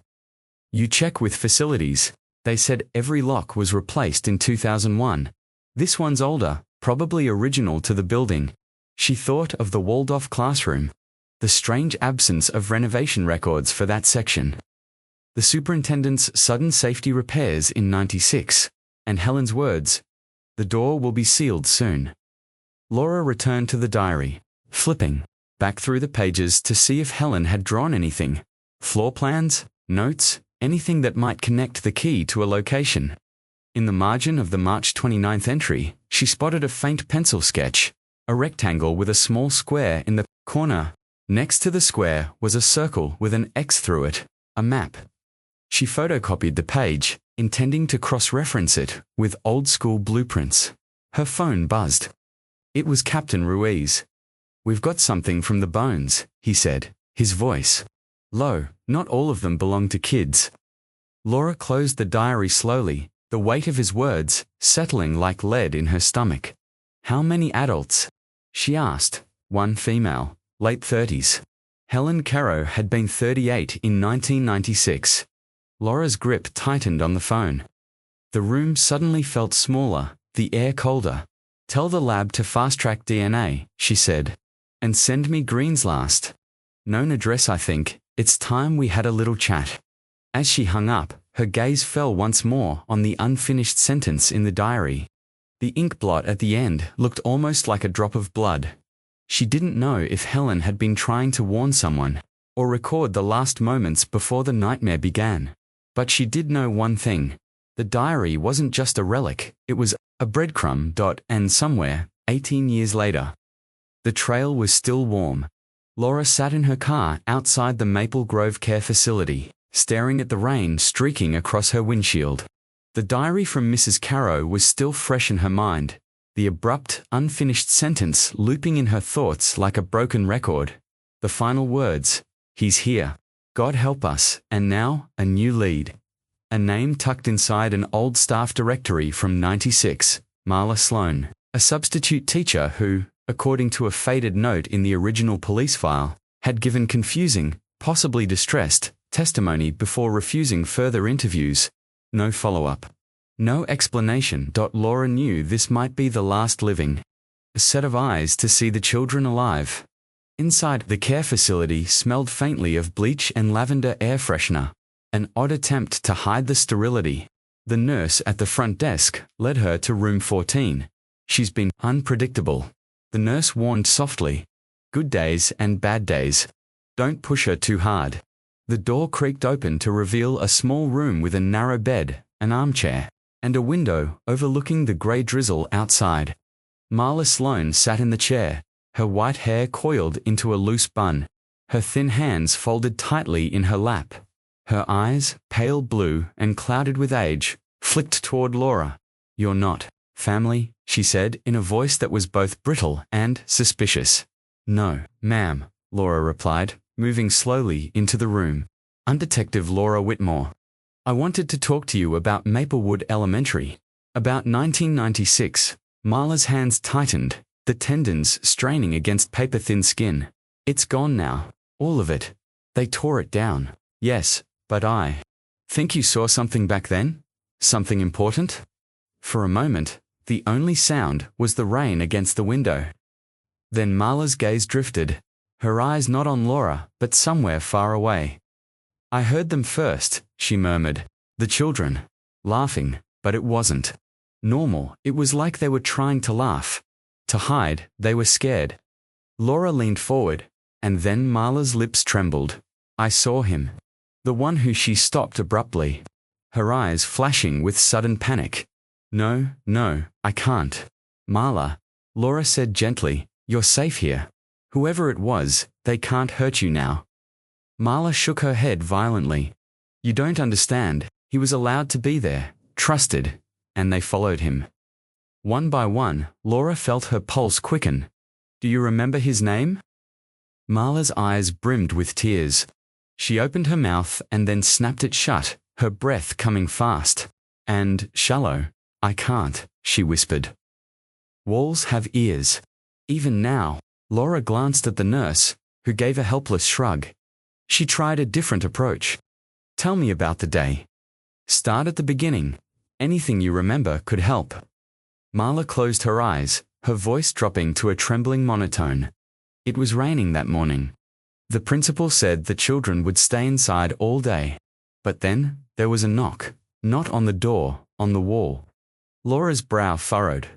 You check with facilities. They said every lock was replaced in 2001. This one's older, probably original to the building. She thought of the walled-off classroom. The strange absence of renovation records for that section. The superintendent's sudden safety repairs in '96, and Helen's words, the door will be sealed soon. Laura returned to the diary, flipping back through the pages to see if Helen had drawn anything. Floor plans, notes, anything that might connect the key to a location. In the margin of the March 29th entry, she spotted a faint pencil sketch, a rectangle with a small square in the corner. Next to the square was a circle with an X through it, a map. She photocopied the page, intending to cross-reference it with old-school blueprints. Her phone buzzed. It was Captain Ruiz. We've got something from the bones, he said, his voice low. Not all of them belong to kids. Laura closed the diary slowly, the weight of his words settling like lead in her stomach. How many adults? She asked. One female, late 30s. Helen Caro had been 38 in 1996. Laura's grip tightened on the phone. The room suddenly felt smaller, the air colder. Tell the lab to fast-track DNA, she said. And send me Green's last known address, I think. It's time we had a little chat. As she hung up, her gaze fell once more on the unfinished sentence in the diary. The ink blot at the end looked almost like a drop of blood. She didn't know if Helen had been trying to warn someone, or record the last moments before the nightmare began. But she did know one thing. The diary wasn't just a relic, it was a breadcrumb. And somewhere, 18 years later, the trail was still warm. Laura sat in her car outside the Maple Grove Care Facility, staring at the rain streaking across her windshield. The diary from Mrs. Carrow was still fresh in her mind, the abrupt, unfinished sentence looping in her thoughts like a broken record. The final words, "He's here. God help us," and now, a new lead. A name tucked inside an old staff directory from '96, Marla Sloan, a substitute teacher who, according to a faded note in the original police file, had given confusing, possibly distressed, testimony before refusing further interviews. No follow-up. No explanation. Laura knew this might be the last living. A set of eyes to see the children alive. Inside, the care facility smelled faintly of bleach and lavender air freshener, an odd attempt to hide the sterility. The nurse at the front desk led her to room 14. "She's been unpredictable," the nurse warned softly. "Good days and bad days. Don't push her too hard." The door creaked open to reveal a small room with a narrow bed, an armchair, and a window overlooking the grey drizzle outside. Marla Sloan sat in the chair, her white hair coiled into a loose bun, her thin hands folded tightly in her lap. Her eyes, pale blue and clouded with age, flicked toward Laura. "You're not family?" she said in a voice that was both brittle and suspicious. "No, ma'am," Laura replied, moving slowly into the room. "I'm Detective Laura Whitmore. I wanted to talk to you about Maplewood Elementary." About 1996, Marla's hands tightened, the tendons straining against paper-thin skin. "It's gone now. All of it. They tore it down." "Yes, but I think you saw something back then? Something important?" For a moment, the only sound was the rain against the window. Then Marla's gaze drifted, her eyes not on Laura, but somewhere far away. "I heard them first," she murmured. "The children. Laughing, but it wasn't normal. It was like they were trying to laugh. To hide, they were scared." Laura leaned forward, and then Marla's lips trembled. "I saw him." The one who she stopped abruptly, her eyes flashing with sudden panic. No, I can't." "Marla," Laura said gently, "you're safe here. Whoever it was, they can't hurt you now." Marla shook her head violently. "You don't understand. He was allowed to be there, trusted, and they followed him." One by one, Laura felt her pulse quicken. "Do you remember his name?" Marla's eyes brimmed with tears. She opened her mouth and then snapped it shut, her breath coming fast and shallow. "I can't," she whispered. "Walls have ears." Even now, Laura glanced at the nurse, who gave a helpless shrug. She tried a different approach. "Tell me about the day. Start at the beginning. Anything you remember could help." Marla closed her eyes, her voice dropping to a trembling monotone. "It was raining that morning. The principal said the children would stay inside all day. But then, there was a knock. Not on the door, on the wall." Laura's brow furrowed.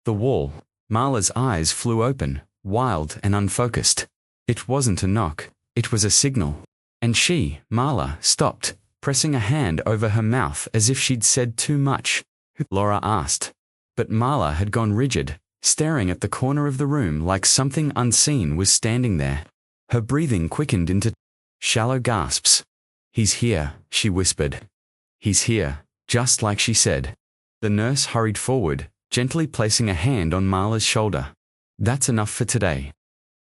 "The wall." Marla's eyes flew open, wild and unfocused. It wasn't a knock. It was a signal. And she, Marla, stopped, pressing a hand over her mouth as if she'd said too much. Laura asked. But Marla had gone rigid, staring at the corner of the room like something unseen was standing there. Her breathing quickened into shallow gasps. "He's here," she whispered. "He's here," just like she said. The nurse hurried forward, gently placing a hand on Marla's shoulder. "That's enough for today."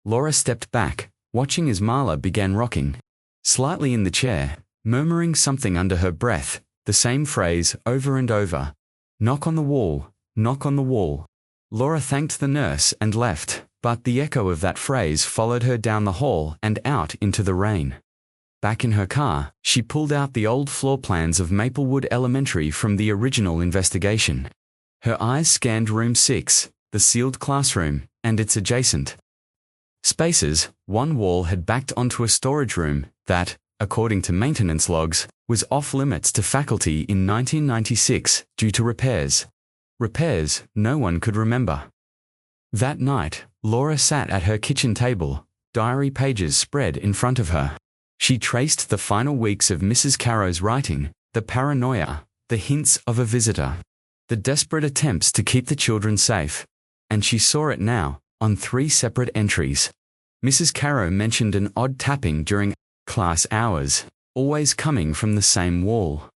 Laura stepped back, watching as Marla began rocking, slightly in the chair, murmuring something under her breath, the same phrase over and over. "Knock on the wall, knock on the wall." Laura thanked the nurse and left, but the echo of that phrase followed her down the hall and out into the rain. Back in her car, she pulled out the old floor plans of Maplewood Elementary from the original investigation. Her eyes scanned room 6, the sealed classroom, and its adjacent spaces. One wall had backed onto a storage room that, according to maintenance logs, was off-limits to faculty in 1996 due to repairs. Repairs no one could remember. That night, Laura sat at her kitchen table, diary pages spread in front of her. She traced the final weeks of Mrs. Caro's writing, the paranoia, the hints of a visitor, the desperate attempts to keep the children safe. And she saw it now, on 3 separate entries. Mrs. Caro mentioned an odd tapping during class hours, always coming from the same wall.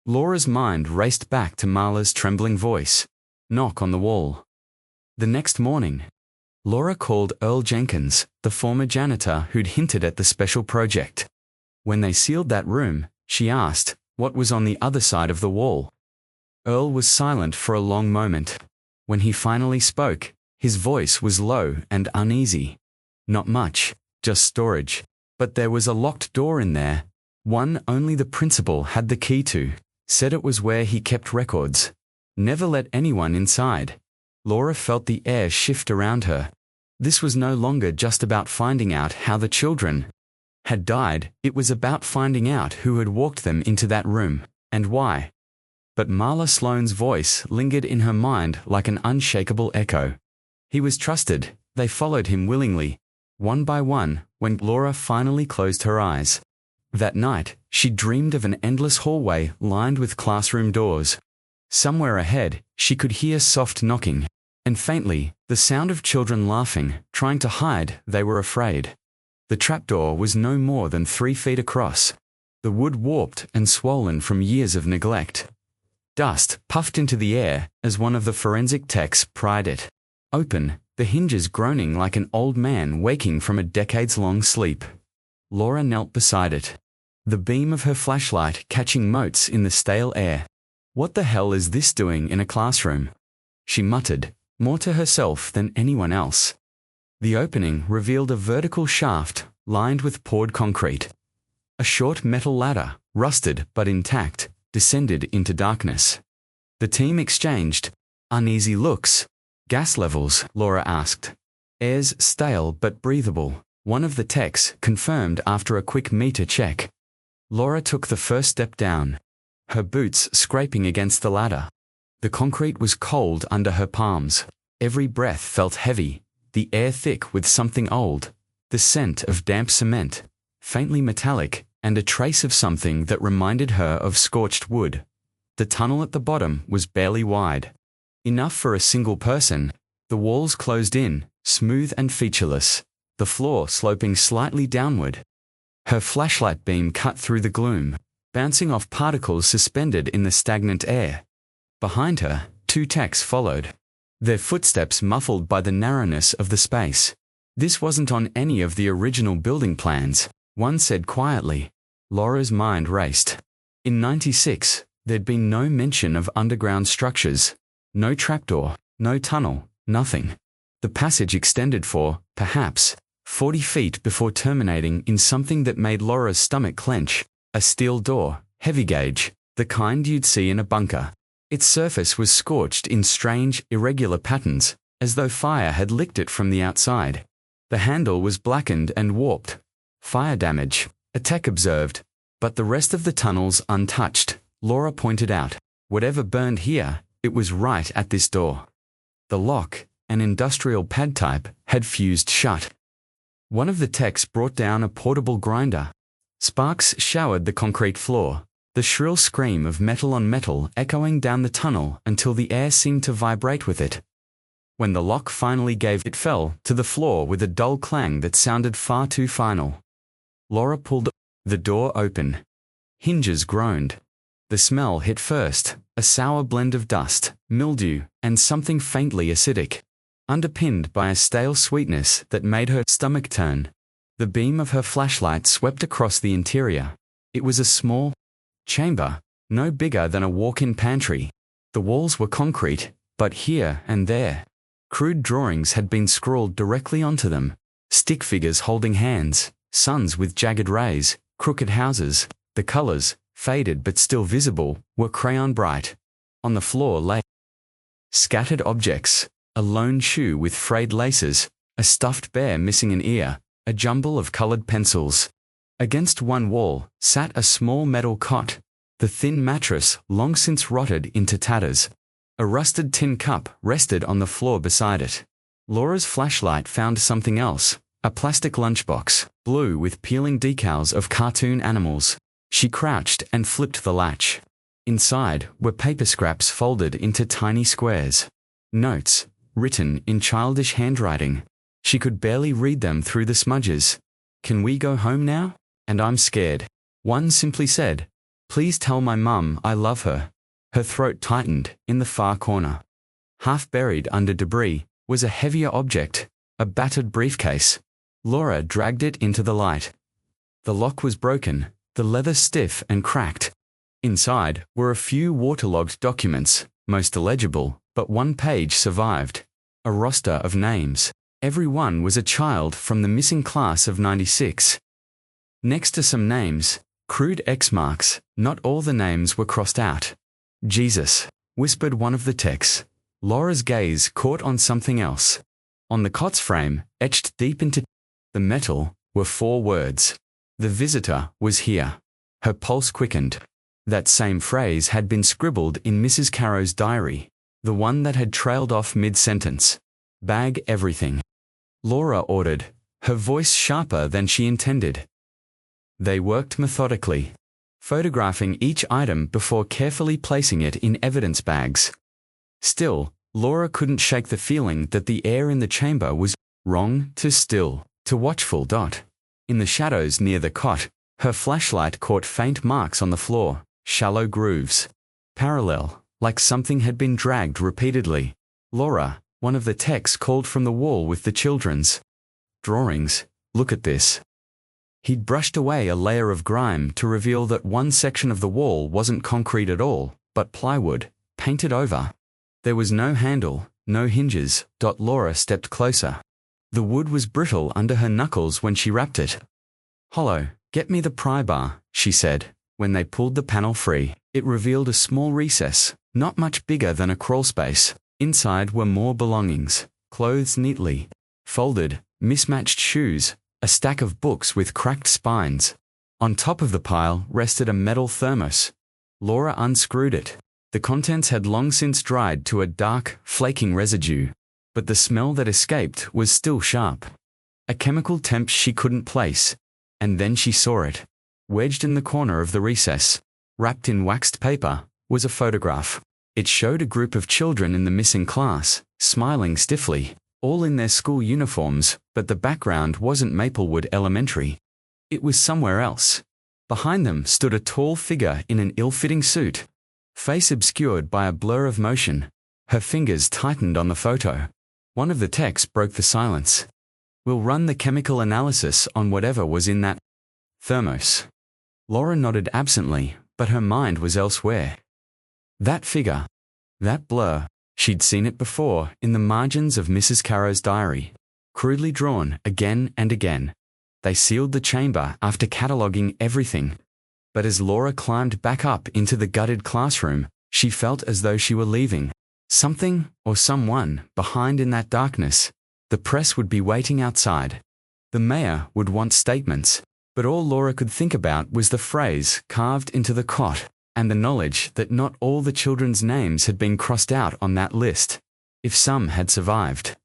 Laura's mind raced back to Marla's trembling voice. Knock on the wall. The next morning, Laura called Earl Jenkins, the former janitor who'd hinted at the special project. When they sealed that room, she asked what was on the other side of the wall. Earl was silent for a long moment. When he finally spoke, his voice was low and uneasy. Not much, just storage. But there was a locked door in there, one only the principal had the key to. Said it was where he kept records. Never let anyone inside. Laura felt the air shift around her. This was no longer just about finding out how the children had died, it was about finding out who had walked them into that room, and why. But Marla Sloane's voice lingered in her mind like an unshakable echo. He was trusted, they followed him willingly, one by one, when Laura finally closed her eyes. That night, she dreamed of an endless hallway lined with classroom doors. Somewhere ahead, she could hear soft knocking, and faintly, the sound of children laughing, trying to hide they were afraid. The trapdoor was no more than 3 feet across. The wood warped and swollen from years of neglect. Dust puffed into the air as one of the forensic techs pried it open, the hinges groaning like an old man waking from a decades-long sleep. Laura knelt beside it, the beam of her flashlight catching motes in the stale air. What the hell is this doing in a classroom? She muttered, more to herself than anyone else. The opening revealed a vertical shaft lined with poured concrete. A short metal ladder, rusted but intact, descended into darkness. The team exchanged uneasy looks. Gas levels, Laura asked. Air's stale but breathable, one of the techs confirmed after a quick meter check. Laura took the first step down, her boots scraping against the ladder. The concrete was cold under her palms. Every breath felt heavy, the air thick with something old, the scent of damp cement, faintly metallic, and a trace of something that reminded her of scorched wood. The tunnel at the bottom was barely wide. Enough for a single person. The walls closed in, smooth and featureless, the floor sloping slightly downward. Her flashlight beam cut through the gloom, bouncing off particles suspended in the stagnant air. Behind her, 2 techs followed, their footsteps muffled by the narrowness of the space. This wasn't on any of the original building plans, one said quietly. Laura's mind raced. In '96, there'd been no mention of underground structures. No trapdoor, no tunnel, nothing. The passage extended for, perhaps, 40 feet before terminating in something that made Laura's stomach clench. A steel door, heavy gauge, the kind you'd see in a bunker. Its surface was scorched in strange, irregular patterns, as though fire had licked it from the outside. The handle was blackened and warped. Fire damage, a tech observed. But the rest of the tunnel's untouched, Laura pointed out. Whatever burned here, it was right at this door. The lock, an industrial pad type, had fused shut. One of the techs brought down a portable grinder. Sparks showered the concrete floor, the shrill scream of metal on metal echoing down the tunnel until the air seemed to vibrate with it. When the lock finally gave, it fell to the floor with a dull clang that sounded far too final. Laura pulled the door open. Hinges groaned. The smell hit first, a sour blend of dust, mildew, and something faintly acidic, underpinned by a stale sweetness that made her stomach turn. The beam of her flashlight swept across the interior. It was a small chamber, no bigger than a walk-in pantry. The walls were concrete, but here and there, crude drawings had been scrawled directly onto them. Stick figures holding hands, suns with jagged rays, crooked houses. The colors, faded but still visible, were crayon bright. On the floor lay scattered objects, a lone shoe with frayed laces, a stuffed bear missing an ear, a jumble of colored pencils. Against one wall sat a small metal cot, the thin mattress long since rotted into tatters. A rusted tin cup rested on the floor beside it. Laura's flashlight found something else, a plastic lunchbox, blue with peeling decals of cartoon animals. She crouched and flipped the latch. Inside were paper scraps folded into tiny squares. Notes, written in childish handwriting. She could barely read them through the smudges. "Can we go home now? And I'm scared." One simply said, "Please tell my mum I love her." Her throat tightened in the far corner. Half buried under debris was a heavier object, a battered briefcase. Laura dragged it into the light. The lock was broken, the leather stiff and cracked. Inside were a few waterlogged documents, most illegible, but one page survived. A roster of names. Every one was a child from the missing class of '96. Next to some names, crude X marks, not all the names were crossed out. "Jesus," whispered one of the texts. Laura's gaze caught on something else. On the cot's frame, etched deep into the metal, were 4 words. "The visitor was here." Her pulse quickened. That same phrase had been scribbled in Mrs. Carrow's diary, the one that had trailed off mid-sentence. "Bag everything," Laura ordered, her voice sharper than she intended. They worked methodically, photographing each item before carefully placing it in evidence bags. Still, Laura couldn't shake the feeling that the air in the chamber was wrong to still, to watchful. In the shadows near the cot, her flashlight caught faint marks on the floor, shallow grooves. Parallel, like something had been dragged repeatedly. "Laura," one of the techs called from the wall with the children's drawings, "look at this." He'd brushed away a layer of grime to reveal that one section of the wall wasn't concrete at all, but plywood, painted over. There was no handle, no hinges. Laura stepped closer. The wood was brittle under her knuckles when she rapped it. "Hollow, get me the pry bar," she said. When they pulled the panel free, it revealed a small recess, not much bigger than a crawlspace. Inside were more belongings, clothes neatly folded, mismatched shoes, a stack of books with cracked spines. On top of the pile rested a metal thermos. Laura unscrewed it. The contents had long since dried to a dark, flaking residue, but the smell that escaped was still sharp. A chemical temp she couldn't place. And then she saw it. Wedged in the corner of the recess, wrapped in waxed paper, was a photograph. It showed a group of children in the missing class, smiling stiffly, all in their school uniforms, but the background wasn't Maplewood Elementary. It was somewhere else. Behind them stood a tall figure in an ill-fitting suit, face obscured by a blur of motion. Her fingers tightened on the photo. One of the techs broke the silence. "We'll run the chemical analysis on whatever was in that thermos." Laura nodded absently, but her mind was elsewhere. That figure, that blur, she'd seen it before in the margins of Mrs. Carrow's diary, crudely drawn again and again. They sealed the chamber after cataloguing everything. But as Laura climbed back up into the gutted classroom, she felt as though she were leaving something or someone behind in that darkness. The press would be waiting outside. The mayor would want statements, but all Laura could think about was the phrase carved into the cot, and the knowledge that not all the children's names had been crossed out on that list, if some had survived.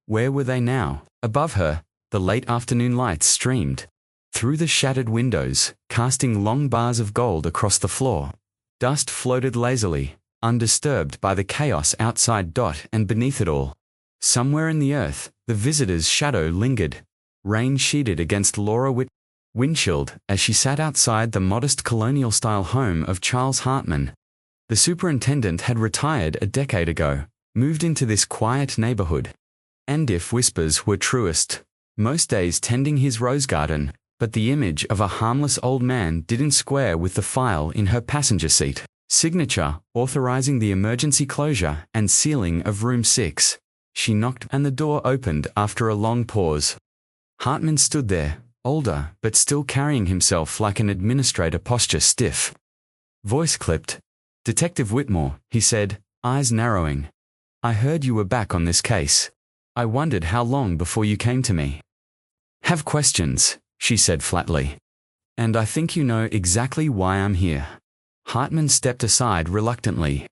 Where were they now? Above her, the late afternoon lights streamed through the shattered windows, casting long bars of gold across the floor. Dust floated lazily, undisturbed by the chaos outside. And beneath it all, somewhere in the earth, the visitor's shadow lingered. Rain sheeted against Laura Winchilled as she sat outside the modest colonial-style home of Charles Hartman. The superintendent had retired a decade ago, moved into this quiet neighborhood. And if whispers were truest, most days tending his rose garden, but the image of a harmless old man didn't square with the file in her passenger seat. Signature authorizing the emergency closure and sealing of room 6. She knocked and the door opened after a long pause. Hartman stood there, older but still carrying himself like an administrator, posture stiff. Voice clipped. "Detective Whitmore," he said, eyes narrowing. "I heard you were back on this case. I wondered how long before you came to me." "Have questions," she said flatly. And I think you know exactly why I'm here. Hartman stepped aside reluctantly.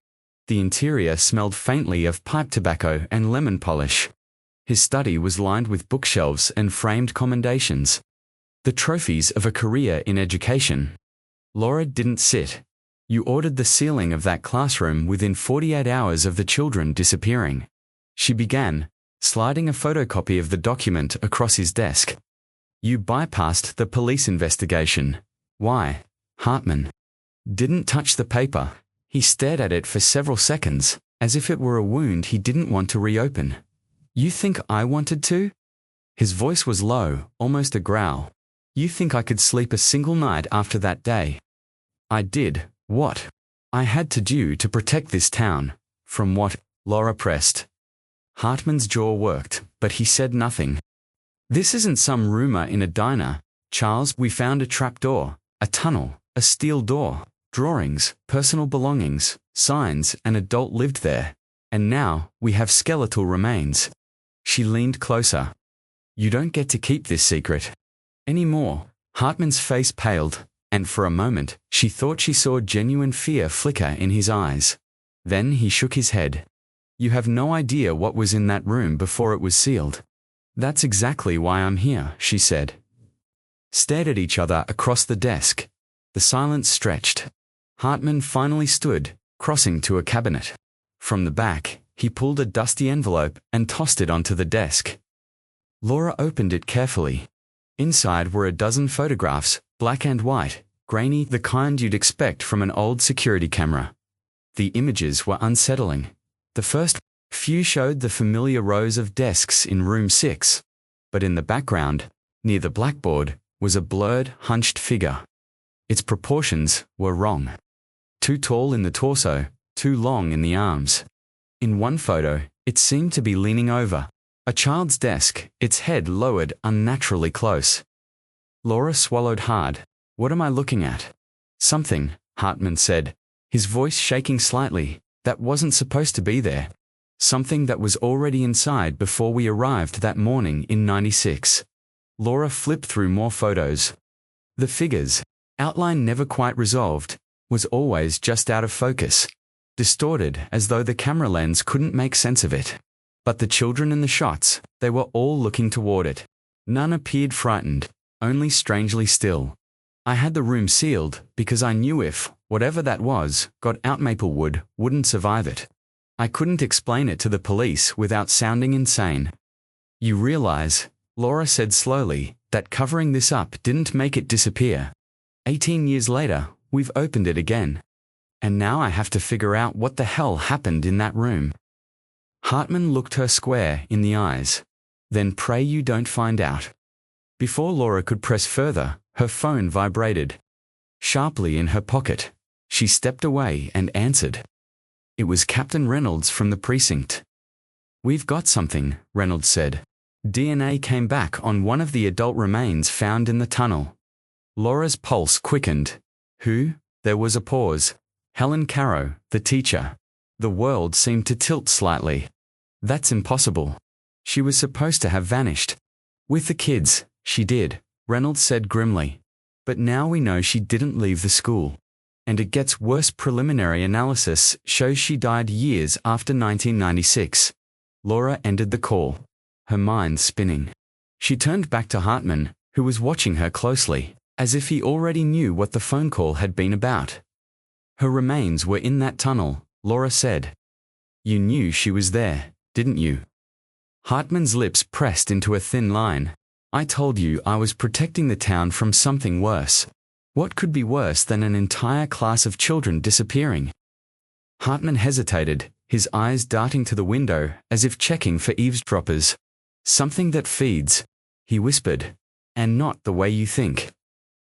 The interior smelled faintly of pipe tobacco and lemon polish. His study was lined with bookshelves and framed commendations, the trophies of a career in education. Laura didn't sit. You ordered the sealing of that classroom within 48 hours of the children disappearing. She began, sliding a photocopy of the document across his desk. You bypassed the police investigation. Why? Hartman didn't touch the paper. He stared at it for several seconds, as if it were a wound he didn't want to reopen. You think I wanted to? His voice was low, almost a growl. You think I could sleep a single night after that day? I did. What? I had to do to protect this town. From what? Laura pressed. Hartman's jaw worked, but he said nothing. This isn't some rumor in a diner. Charles, we found a trapdoor, a tunnel, a steel door, drawings, personal belongings, signs. An adult lived there. And now, we have skeletal remains. She leaned closer. You don't get to keep this secret anymore. Hartman's face paled, and for a moment, she thought she saw genuine fear flicker in his eyes. Then he shook his head. You have no idea what was in that room before it was sealed. That's exactly why I'm here, she said. Stared at each other across the desk. The silence stretched. Hartman finally stood, crossing to a cabinet. From the back, he pulled a dusty envelope and tossed it onto the desk. Laura opened it carefully. Inside were a dozen photographs, black and white, grainy, the kind you'd expect from an old security camera. The images were unsettling. The first few showed the familiar rows of desks in room 6, but in the background, near the blackboard, was a blurred, hunched figure. Its proportions were wrong. Too tall in the torso, too long in the arms. In one photo, it seemed to be leaning over a child's desk, its head lowered unnaturally close. Laura swallowed hard. What am I looking at? Something, Hartman said, his voice shaking slightly, that wasn't supposed to be there. Something that was already inside before we arrived that morning in '96. Laura flipped through more photos. The figures, outline never quite resolved, was always just out of focus, distorted as though the camera lens couldn't make sense of it. But the children in the shots, they were all looking toward it. None appeared frightened, only strangely still. I had the room sealed because I knew if, whatever that was, got out, Maplewood wouldn't survive it. I couldn't explain it to the police without sounding insane. You realize, Laura said slowly, that covering this up didn't make it disappear. 18 years later, we've opened it again. And now I have to figure out what the hell happened in that room. Hartman looked her square in the eyes. Then pray you don't find out. Before Laura could press further, her phone vibrated. Sharply in her pocket, she stepped away and answered. It was Captain Reynolds from the precinct. We've got something, Reynolds said. DNA came back on one of the adult remains found in the tunnel. Laura's pulse quickened. Who? There was a pause. Helen Caro, the teacher. The world seemed to tilt slightly. That's impossible. She was supposed to have vanished. With the kids, she did, Reynolds said grimly. But now we know she didn't leave the school. And it gets worse. Preliminary analysis shows she died years after 1996. Laura ended the call, her mind spinning. She turned back to Hartman, who was watching her closely, as if he already knew what the phone call had been about. Her remains were in that tunnel, Laura said. You knew she was there, didn't you? Hartman's lips pressed into a thin line. I told you I was protecting the town from something worse. What could be worse than an entire class of children disappearing? Hartman hesitated, his eyes darting to the window as if checking for eavesdroppers. Something that feeds, he whispered. And not the way you think.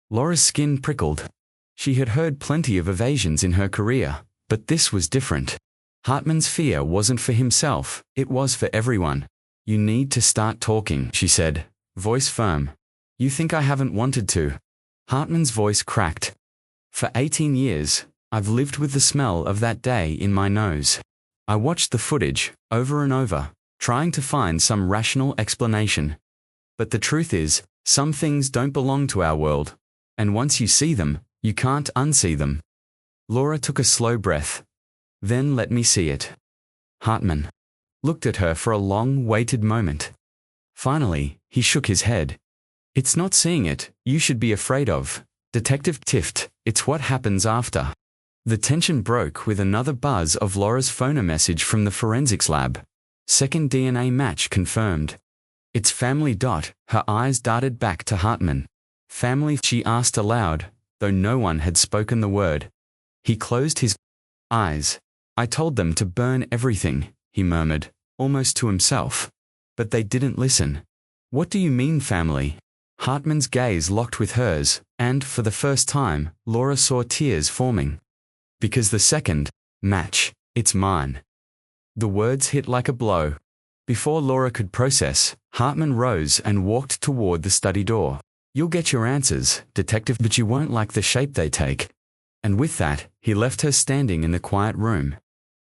Laura's skin prickled. She had heard plenty of evasions in her career, but this was different. Hartman's fear wasn't for himself, it was for everyone. You need to start talking, she said, voice firm. You think I haven't wanted to? Hartman's voice cracked. For 18 years, I've lived with the smell of that day in my nose. I watched the footage, over and over, trying to find some rational explanation. But the truth is, some things don't belong to our world. And once you see them, you can't unsee them. Laura took a slow breath. Then let me see it. Hartman looked at her for a long, waited moment. Finally, he shook his head. It's not seeing it you should be afraid of, Detective Tift, it's what happens after. The tension broke with another buzz of Laura's phoner message from the forensics lab. Second DNA match confirmed. It's family. Her eyes darted back to Hartman. Family, she asked aloud, though no one had spoken the word. He closed his eyes. I told them to burn everything, he murmured, almost to himself. But they didn't listen. What do you mean, family? Hartman's gaze locked with hers, and, for the first time, Laura saw tears forming. Because the second match, it's mine. The words hit like a blow. Before Laura could process, Hartman rose and walked toward the study door. You'll get your answers, Detective, but you won't like the shape they take. And with that, he left her standing in the quiet room.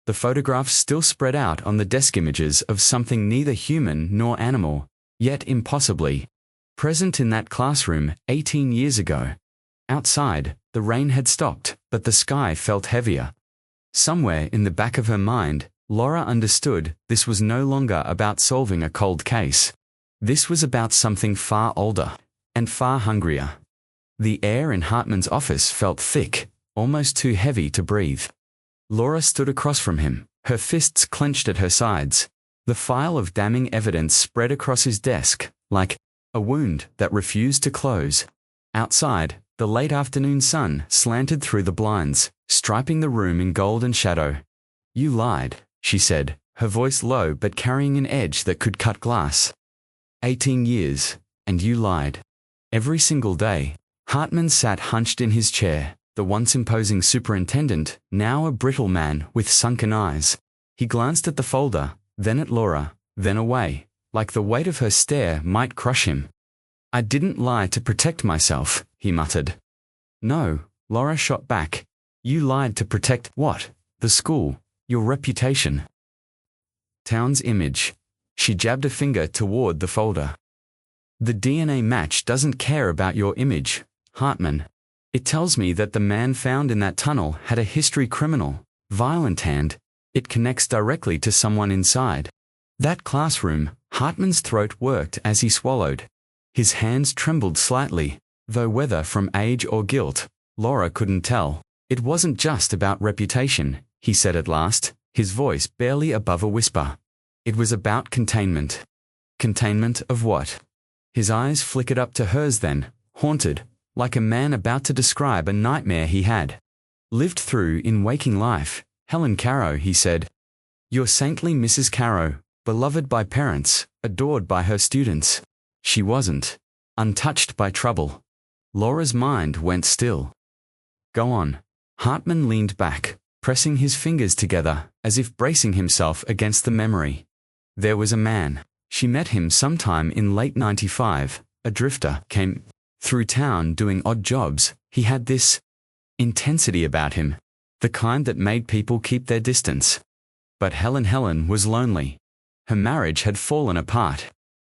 The photographs still spread out on the desk, images of something neither human nor animal, yet impossibly present in that classroom 18 years ago. Outside, the rain had stopped, but the sky felt heavier. Somewhere in the back of her mind, Laura understood this was no longer about solving a cold case. This was about something far older and far hungrier. The air in Hartman's office felt thick, almost too heavy to breathe. Laura stood across from him, her fists clenched at her sides. The file of damning evidence spread across his desk, like a wound that refused to close. Outside, the late afternoon sun slanted through the blinds, striping the room in golden shadow. You lied, she said, her voice low but carrying an edge that could cut glass. 18 years, and you lied. Every single day. Hartman sat hunched in his chair, the once imposing superintendent, now a brittle man with sunken eyes. He glanced at the folder, then at Laura, then away, like the weight of her stare might crush him. I didn't lie to protect myself, he muttered. No, Laura shot back. You lied to protect what? The school, your reputation. Town's image. She jabbed a finger toward the folder. The DNA match doesn't care about your image, Hartman. It tells me that the man found in that tunnel had a history, criminal, violent hand. It connects directly to someone inside. That classroom. Hartman's throat worked as he swallowed. His hands trembled slightly, though whether from age or guilt, Laura couldn't tell. It wasn't just about reputation, he said at last, his voice barely above a whisper. It was about containment. Containment of what? His eyes flickered up to hers then, haunted, like a man about to describe a nightmare he had lived through in waking life. Helen Caro, he said. Your saintly Mrs. Caro, beloved by parents, adored by her students. She wasn't. Untouched by trouble. Laura's mind went still. Go on. Hartman leaned back, pressing his fingers together, as if bracing himself against the memory. There was a man. She met him sometime in late '95. A drifter came through town doing odd jobs. He had this intensity about him, the kind that made people keep their distance. But Helen was lonely. Her marriage had fallen apart.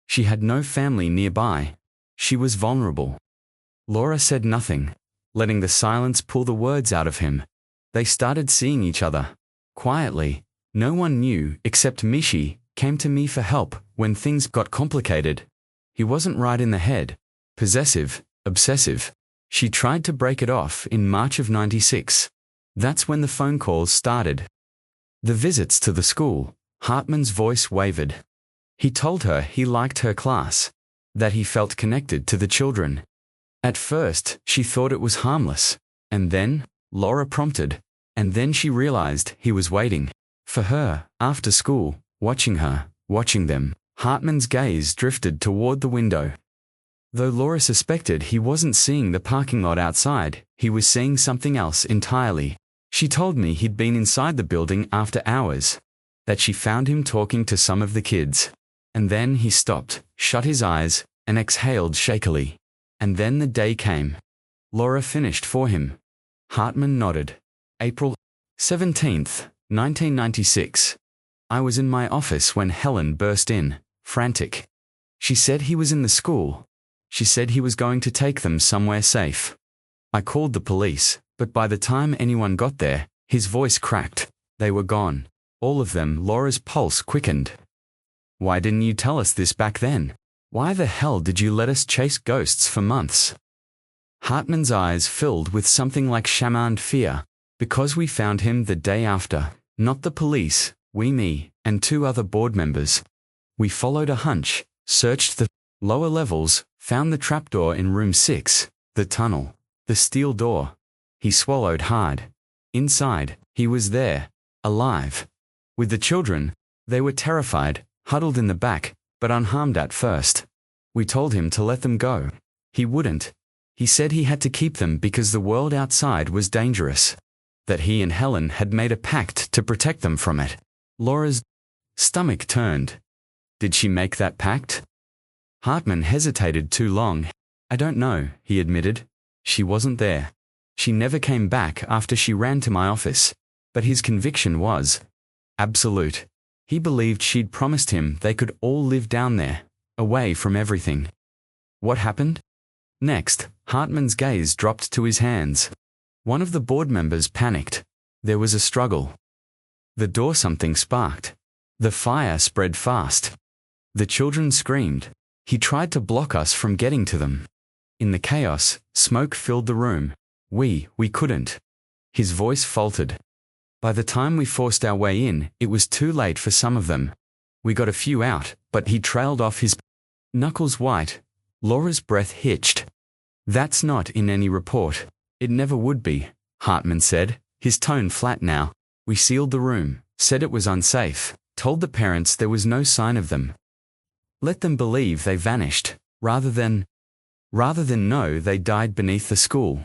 She had no family nearby. She was vulnerable. Laura said nothing, letting the silence pull the words out of him. They started seeing each other. Quietly. No one knew, except Mishi, came to me for help when things got complicated. He wasn't right in the head. Possessive, obsessive. She tried to break it off in March of '96. That's when the phone calls started. The visits to the school. Hartman's voice wavered. He told her he liked her class, that he felt connected to the children. At first, she thought it was harmless. And then, Laura prompted. And then she realized he was waiting for her, after school, watching her, watching them. Hartman's gaze drifted toward the window. Though Laura suspected he wasn't seeing the parking lot outside, he was seeing something else entirely. She told me he'd been inside the building after hours, that she found him talking to some of the kids. And then he stopped, shut his eyes, and exhaled shakily. And then the day came. Laura finished for him. Hartman nodded. April 17th, 1996. I was in my office when Helen burst in, frantic. She said he was in the school. She said he was going to take them somewhere safe. I called the police, but by the time anyone got there, his voice cracked. They were gone. All of them. Laura's pulse quickened. Why didn't you tell us this back then? Why the hell did you let us chase ghosts for months? Hartman's eyes filled with something like shaman fear. Because we found him the day after. Not the police, me, and 2 other board members. We followed a hunch, searched the lower levels, found the trapdoor in room 6, the tunnel, the steel door. He swallowed hard. Inside, he was there, alive. With the children, they were terrified, huddled in the back, but unharmed at first. We told him to let them go. He wouldn't. He said he had to keep them because the world outside was dangerous. That he and Helen had made a pact to protect them from it. Laura's stomach turned. Did she make that pact? Hartman hesitated too long. I don't know, he admitted. She wasn't there. She never came back after she ran to my office. But his conviction was absolute. He believed she'd promised him they could all live down there, away from everything. What happened? Next, Hartman's gaze dropped to his hands. One of the board members panicked. There was a struggle. The door something sparked. The fire spread fast. The children screamed. He tried to block us from getting to them. In the chaos, smoke filled the room. We couldn't. His voice faltered. By the time we forced our way in, it was too late for some of them. We got a few out, but he trailed off, his knuckles white. Laura's breath hitched. That's not in any report. It never would be, Hartman said, his tone flat now. We sealed the room, said it was unsafe, told the parents there was no sign of them. Let them believe they vanished, rather than know they died beneath the school.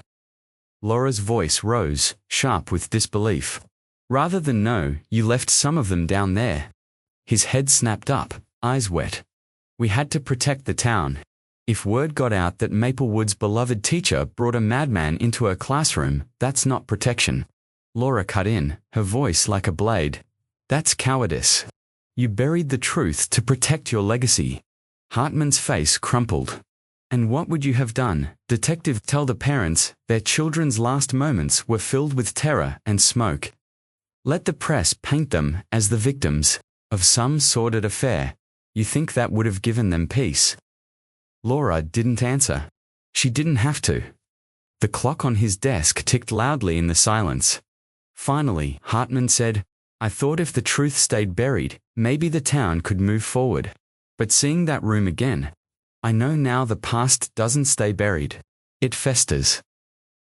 Laura's voice rose, sharp with disbelief. Rather than know you left some of them down there. His head snapped up, eyes wet. We had to protect the town. If word got out that Maplewood's beloved teacher brought a madman into her classroom, that's not protection. Laura cut in, her voice like a blade. That's cowardice. You buried the truth to protect your legacy. Hartman's face crumpled. And what would you have done? Detective tell the parents their children's last moments were filled with terror and smoke. Let the press paint them as the victims of some sordid affair. You think that would have given them peace? Laura didn't answer. She didn't have to. The clock on his desk ticked loudly in the silence. Finally, Hartman said, I thought if the truth stayed buried, maybe the town could move forward. But seeing that room again, I know now the past doesn't stay buried. It festers.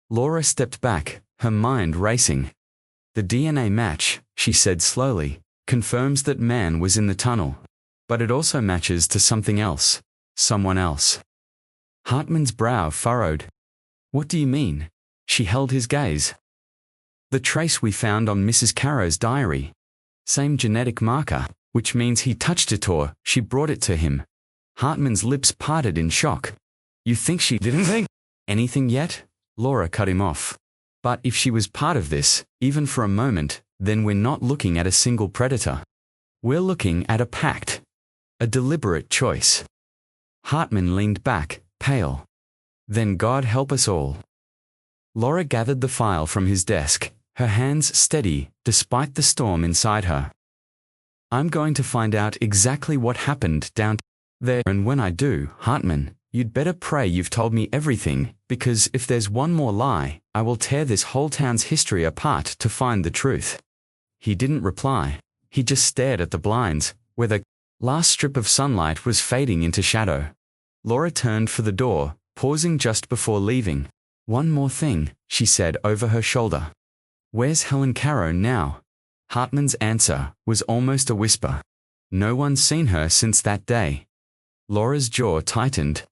Laura stepped back, her mind racing. The DNA match, she said slowly, confirms that man was in the tunnel. But it also matches to something else. Someone else. Hartman's brow furrowed. What do you mean? She held his gaze. The trace we found on Mrs. Caro's diary. Same genetic marker, which means he touched it or she brought it to him. Hartman's lips parted in shock. You think she didn't think anything yet? Laura cut him off. But if she was part of this, even for a moment, then we're not looking at a single predator. We're looking at a pact. A deliberate choice. Hartman leaned back, pale. Then God help us all. Laura gathered the file from his desk, her hands steady, despite the storm inside her. I'm going to find out exactly what happened down there, and when I do, Hartman, you'd better pray you've told me everything, because if there's one more lie, I will tear this whole town's history apart to find the truth. He didn't reply. He just stared at the blinds, where the last strip of sunlight was fading into shadow. Laura turned for the door, pausing just before leaving. One more thing, she said over her shoulder. Where's Helen Caro now? Hartman's answer was almost a whisper. No one's seen her since that day. Laura's jaw tightened.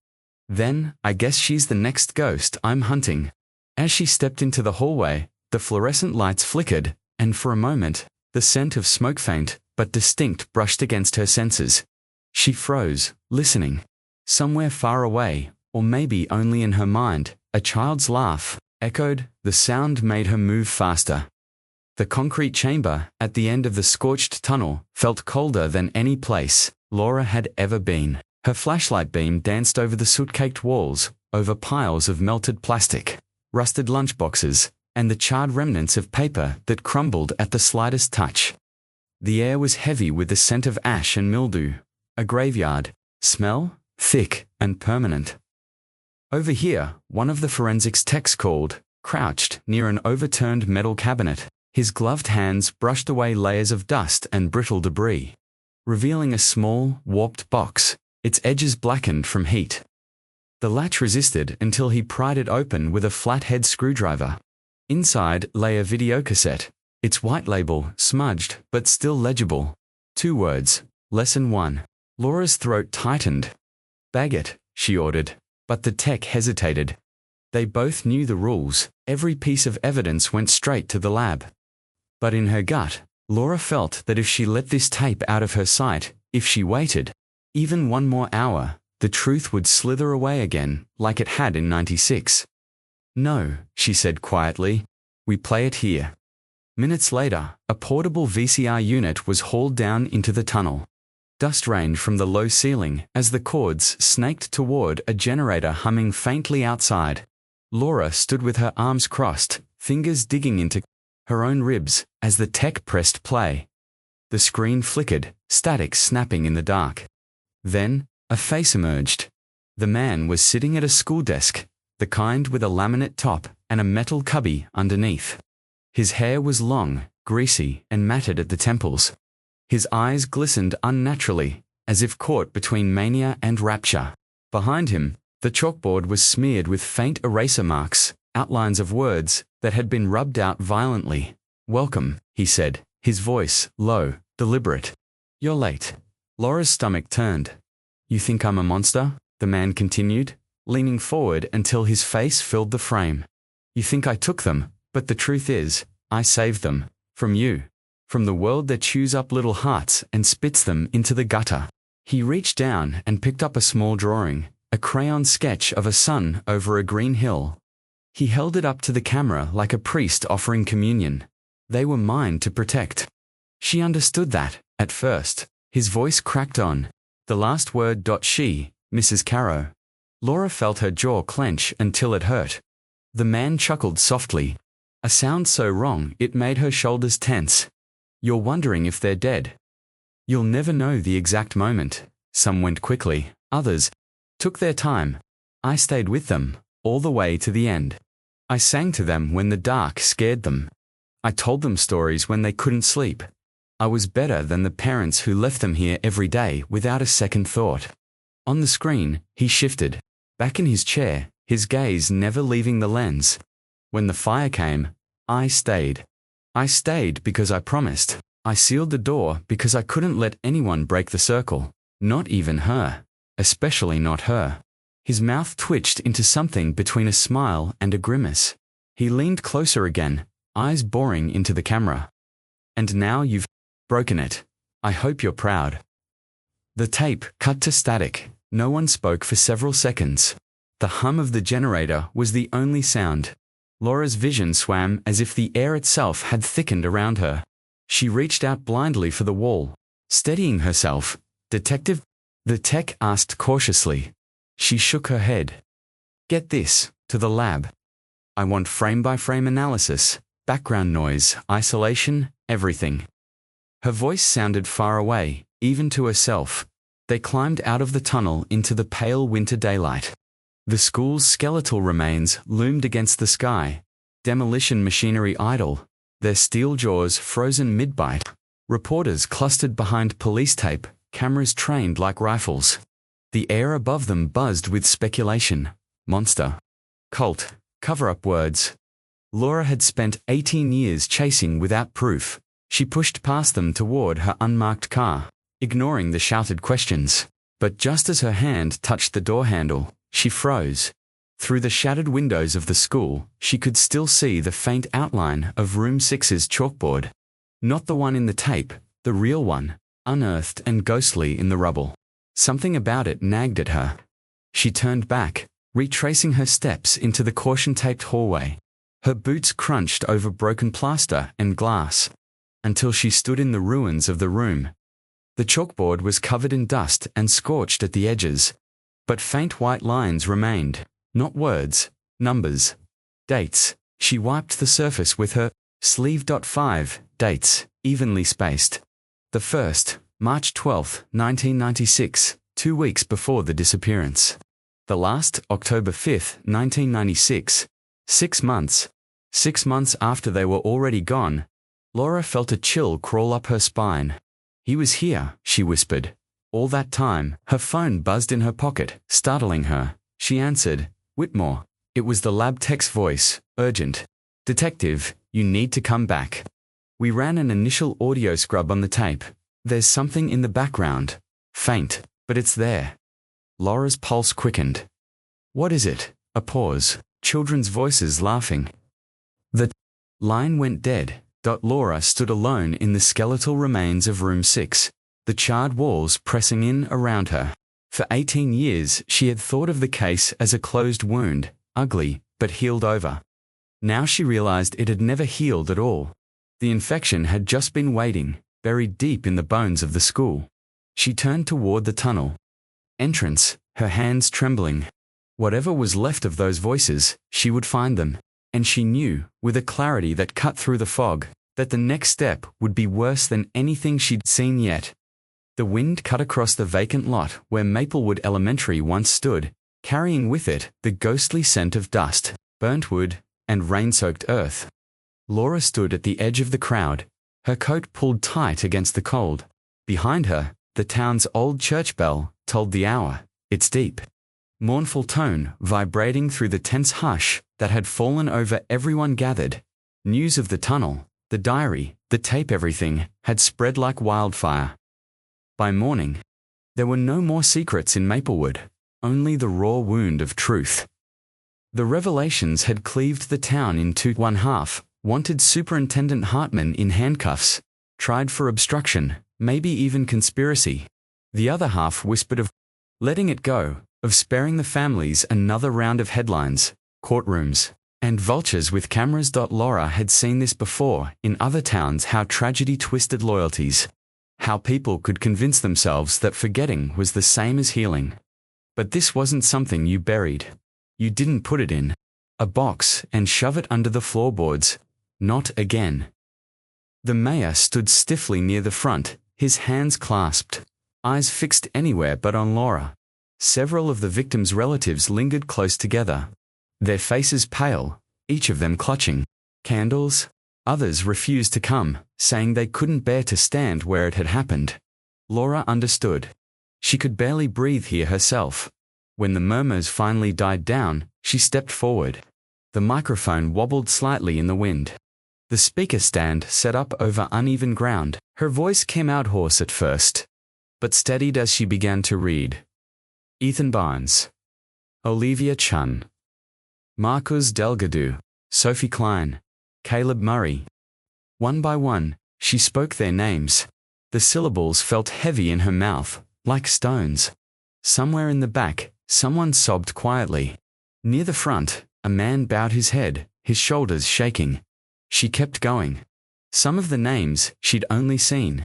Then, I guess she's the next ghost I'm hunting. As she stepped into the hallway, the fluorescent lights flickered, and for a moment, the scent of smoke, faint but distinct, brushed against her senses. She froze, listening. Somewhere far away, or maybe only in her mind, a child's laugh echoed. The sound made her move faster. The concrete chamber, at the end of the scorched tunnel, felt colder than any place Laura had ever been. Her flashlight beam danced over the soot-caked walls, over piles of melted plastic. rusted lunchboxes, and the charred remnants of paper that crumbled at the slightest touch. The air was heavy with the scent of ash and mildew, a graveyard smell, thick and permanent. Over here, one of the forensics techs called, crouched near an overturned metal cabinet. His gloved hands brushed away layers of dust and brittle debris, revealing a small, warped box, its edges blackened from heat. The latch resisted until he pried it open with a flathead screwdriver. Inside lay a videocassette, its white label smudged but still legible. 2 words, Lesson 1. Laura's throat tightened. "Bag it," she ordered, but the tech hesitated. They both knew the rules. Every piece of evidence went straight to the lab. But in her gut, Laura felt that if she let this tape out of her sight, if she waited, even one more hour, the truth would slither away again, like it had in '96. "No," she said quietly. "We play it here." Minutes later, a portable VCR unit was hauled down into the tunnel. Dust rained from the low ceiling as the cords snaked toward a generator humming faintly outside. Laura stood with her arms crossed, fingers digging into her own ribs as the tech pressed play. The screen flickered, static snapping in the dark. Then, a face emerged. The man was sitting at a school desk, the kind with a laminate top and a metal cubby underneath. His hair was long, greasy, and matted at the temples. His eyes glistened unnaturally, as if caught between mania and rapture. Behind him, the chalkboard was smeared with faint eraser marks, outlines of words that had been rubbed out violently. "Welcome," he said, his voice low, deliberate. "You're late." Laura's stomach turned. "You think I'm a monster?" the man continued, leaning forward until his face filled the frame. "You think I took them, but the truth is, I saved them. From you. From the world that chews up little hearts and spits them into the gutter." He reached down and picked up a small drawing, a crayon sketch of a sun over a green hill. He held it up to the camera like a priest offering communion. They were mine to protect. She understood that, at first. His voice cracked on. The last word. She, Mrs. Caro. Laura felt her jaw clench until it hurt. The man chuckled softly. A sound so wrong it made her shoulders tense. "You're wondering if they're dead. You'll never know the exact moment. Some went quickly, others took their time. I stayed with them, all the way to the end. I sang to them when the dark scared them. I told them stories when they couldn't sleep. I was better than the parents who left them here every day without a second thought." On the screen, he shifted, back in his chair, his gaze never leaving the lens. "When the fire came, I stayed. I stayed because I promised. I sealed the door because I couldn't let anyone break the circle. Not even her. Especially not her." His mouth twitched into something between a smile and a grimace. He leaned closer again, eyes boring into the camera. "And now you've broken it. I hope you're proud." The tape cut to static. No one spoke for several seconds. The hum of the generator was the only sound. Laura's vision swam as if the air itself had thickened around her. She reached out blindly for the wall. Steadying herself, "Detective?" the tech asked cautiously. She shook her head. "Get this, to the lab. I want frame-by-frame analysis, background noise, isolation, everything." Her voice sounded far away, even to herself. They climbed out of the tunnel into the pale winter daylight. The school's skeletal remains loomed against the sky, demolition machinery idle, their steel jaws frozen mid-bite. Reporters clustered behind police tape, cameras trained like rifles. The air above them buzzed with speculation. Monster. Cult. Cover-up words. Laura had spent 18 years chasing without proof. She pushed past them toward her unmarked car, ignoring the shouted questions. But just as her hand touched the door handle, she froze. Through the shattered windows of the school, she could still see the faint outline of Room 6's chalkboard. Not the one in the tape, the real one, unearthed and ghostly in the rubble. Something about it nagged at her. She turned back, retracing her steps into the caution-taped hallway. Her boots crunched over broken plaster and glass, until she stood in the ruins of the room. The chalkboard was covered in dust and scorched at the edges, but faint white lines remained, not words, numbers. Dates. She wiped the surface with her sleeve. 5 dates, evenly spaced. The first, March 12, 1996, 2 weeks before the disappearance. The last, October 5, 1996, 6 months. 6 months after they were already gone. Laura felt a chill crawl up her spine. He was here, she whispered. All that time, her phone buzzed in her pocket, startling her. She answered, Whitmore. It was the lab tech's voice, urgent. Detective, you need to come back. We ran an initial audio scrub on the tape. There's something in the background. Faint, but it's there. Laura's pulse quickened. What is it? A pause. Children's voices laughing. The line went dead. Laura stood alone in the skeletal remains of room 6, the charred walls pressing in around her. For 18 years, she had thought of the case as a closed wound, ugly, but healed over. Now she realized it had never healed at all. The infection had just been waiting, buried deep in the bones of the school. She turned toward the tunnel. Entrance, her hands trembling. Whatever was left of those voices, she would find them. And she knew, with a clarity that cut through the fog, that the next step would be worse than anything she'd seen yet. The wind cut across the vacant lot where Maplewood Elementary once stood, carrying with it the ghostly scent of dust, burnt wood, and rain-soaked earth. Laura stood at the edge of the crowd, her coat pulled tight against the cold. Behind her, the town's old church bell told the hour, its deep, mournful tone vibrating through the tense hush that had fallen over everyone gathered. News of the tunnel, the diary, the tape, everything had spread like wildfire. By morning, there were no more secrets in Maplewood, only the raw wound of truth. The revelations had cleaved the town into one half, wanted Superintendent Hartman in handcuffs, tried for obstruction, maybe even conspiracy. The other half whispered of letting it go, of sparing the families another round of headlines, courtrooms, and vultures with cameras. Laura had seen this before in other towns, how tragedy twisted loyalties, how people could convince themselves that forgetting was the same as healing. But this wasn't something you buried. You didn't put it in a box and shove it under the floorboards. Not again. The mayor stood stiffly near the front, his hands clasped, eyes fixed anywhere but on Laura. Several of the victims' relatives lingered close together, their faces pale, each of them clutching candles. Others refused to come, saying they couldn't bear to stand where it had happened. Laura understood. She could barely breathe here herself. When the murmurs finally died down, she stepped forward. The microphone wobbled slightly in the wind. The speaker stand set up over uneven ground. Her voice came out hoarse at first, but steadied as she began to read. Ethan Barnes, Olivia Chun, Marcus Delgado, Sophie Klein, Caleb Murray. One by one, she spoke their names. The syllables felt heavy in her mouth, like stones. Somewhere in the back, someone sobbed quietly. Near the front, a man bowed his head, his shoulders shaking. She kept going. Some of the names she'd only seen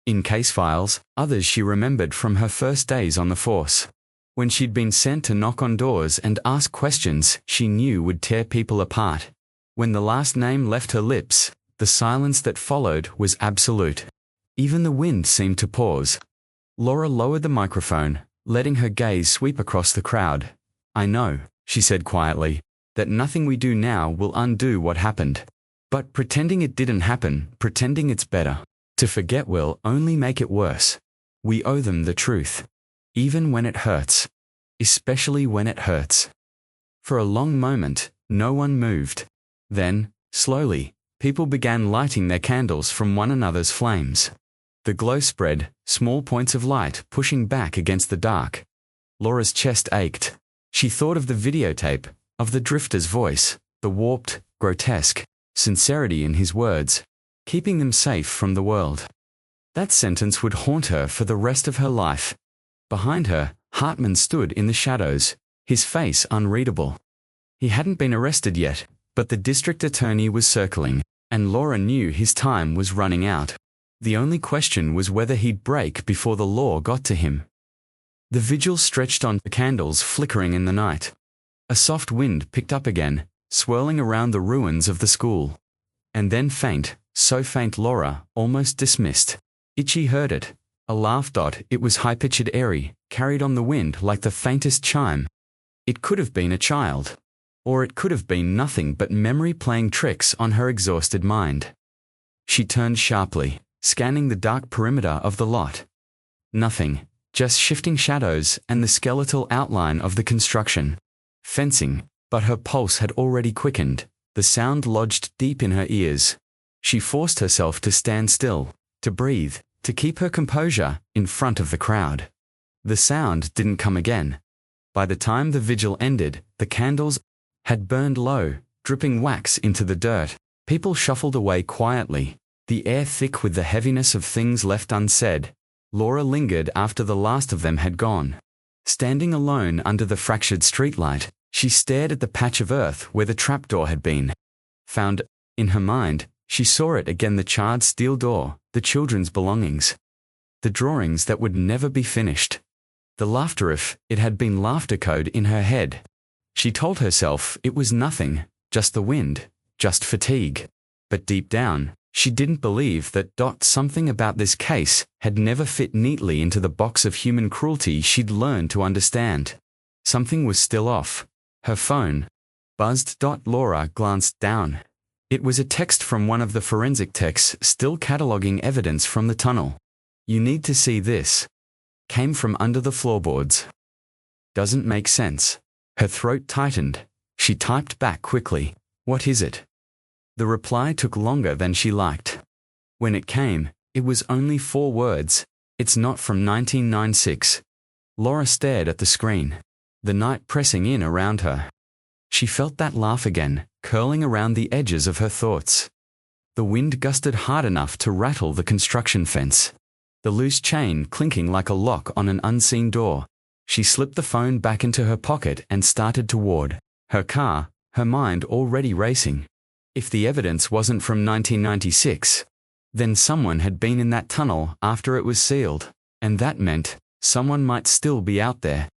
in case files, others she remembered from her first days on the force, when she'd been sent to knock on doors and ask questions she knew would tear people apart. When the last name left her lips, the silence that followed was absolute. Even the wind seemed to pause. Laura lowered the microphone, letting her gaze sweep across the crowd. I know, she said quietly, that nothing we do now will undo what happened. But pretending it didn't happen, pretending it's better. To forget will only make it worse. We owe them the truth. Even when it hurts. Especially when it hurts. For a long moment, no one moved. Then, slowly, people began lighting their candles from one another's flames. The glow spread, small points of light pushing back against the dark. Laura's chest ached. She thought of the videotape, of the drifter's voice, the warped, grotesque sincerity in his words, keeping them safe from the world. That sentence would haunt her for the rest of her life. Behind her, Hartman stood in the shadows, his face unreadable. He hadn't been arrested yet, but the district attorney was circling, and Laura knew his time was running out. The only question was whether he'd break before the law got to him. The vigil stretched on, the candles flickering in the night. A soft wind picked up again, swirling around the ruins of the school. And then faint, so faint Laura almost dismissed. Itchy heard it. A laugh. It was high-pitched, airy, carried on the wind like the faintest chime. It could have been a child. Or it could have been nothing but memory playing tricks on her exhausted mind. She turned sharply, scanning the dark perimeter of the lot. Nothing, just shifting shadows and the skeletal outline of the construction. Fencing, but her pulse had already quickened, the sound lodged deep in her ears. She forced herself to stand still, to breathe, to keep her composure in front of the crowd. The sound didn't come again. By the time the vigil ended, the candles had burned low, dripping wax into the dirt. People shuffled away quietly, the air thick with the heaviness of things left unsaid. Laura lingered after the last of them had gone. Standing alone under the fractured streetlight, she stared at the patch of earth where the trapdoor had been. Found, in her mind, she saw it again, the charred steel door, the children's belongings. The drawings that would never be finished. The laughter, if it had been laughter code in her head. She told herself it was nothing, just the wind, just fatigue. But deep down, she didn't believe that something about this case had never fit neatly into the box of human cruelty she'd learned to understand. Something was still off. Her phone buzzed. Laura glanced down. It was a text from one of the forensic techs still cataloging evidence from the tunnel. "You need to see this." Came from under the floorboards. "Doesn't make sense." Her throat tightened. She typed back quickly. "What is it?" The reply took longer than she liked. When it came, it was only 4 words. "It's not from 1996. Laura stared at the screen, the night pressing in around her. She felt that laugh again, curling around the edges of her thoughts. The wind gusted hard enough to rattle the construction fence. The loose chain clinking like a lock on an unseen door. She slipped the phone back into her pocket and started toward her car, her mind already racing. If the evidence wasn't from 1996, then someone had been in that tunnel after it was sealed, and that meant someone might still be out there.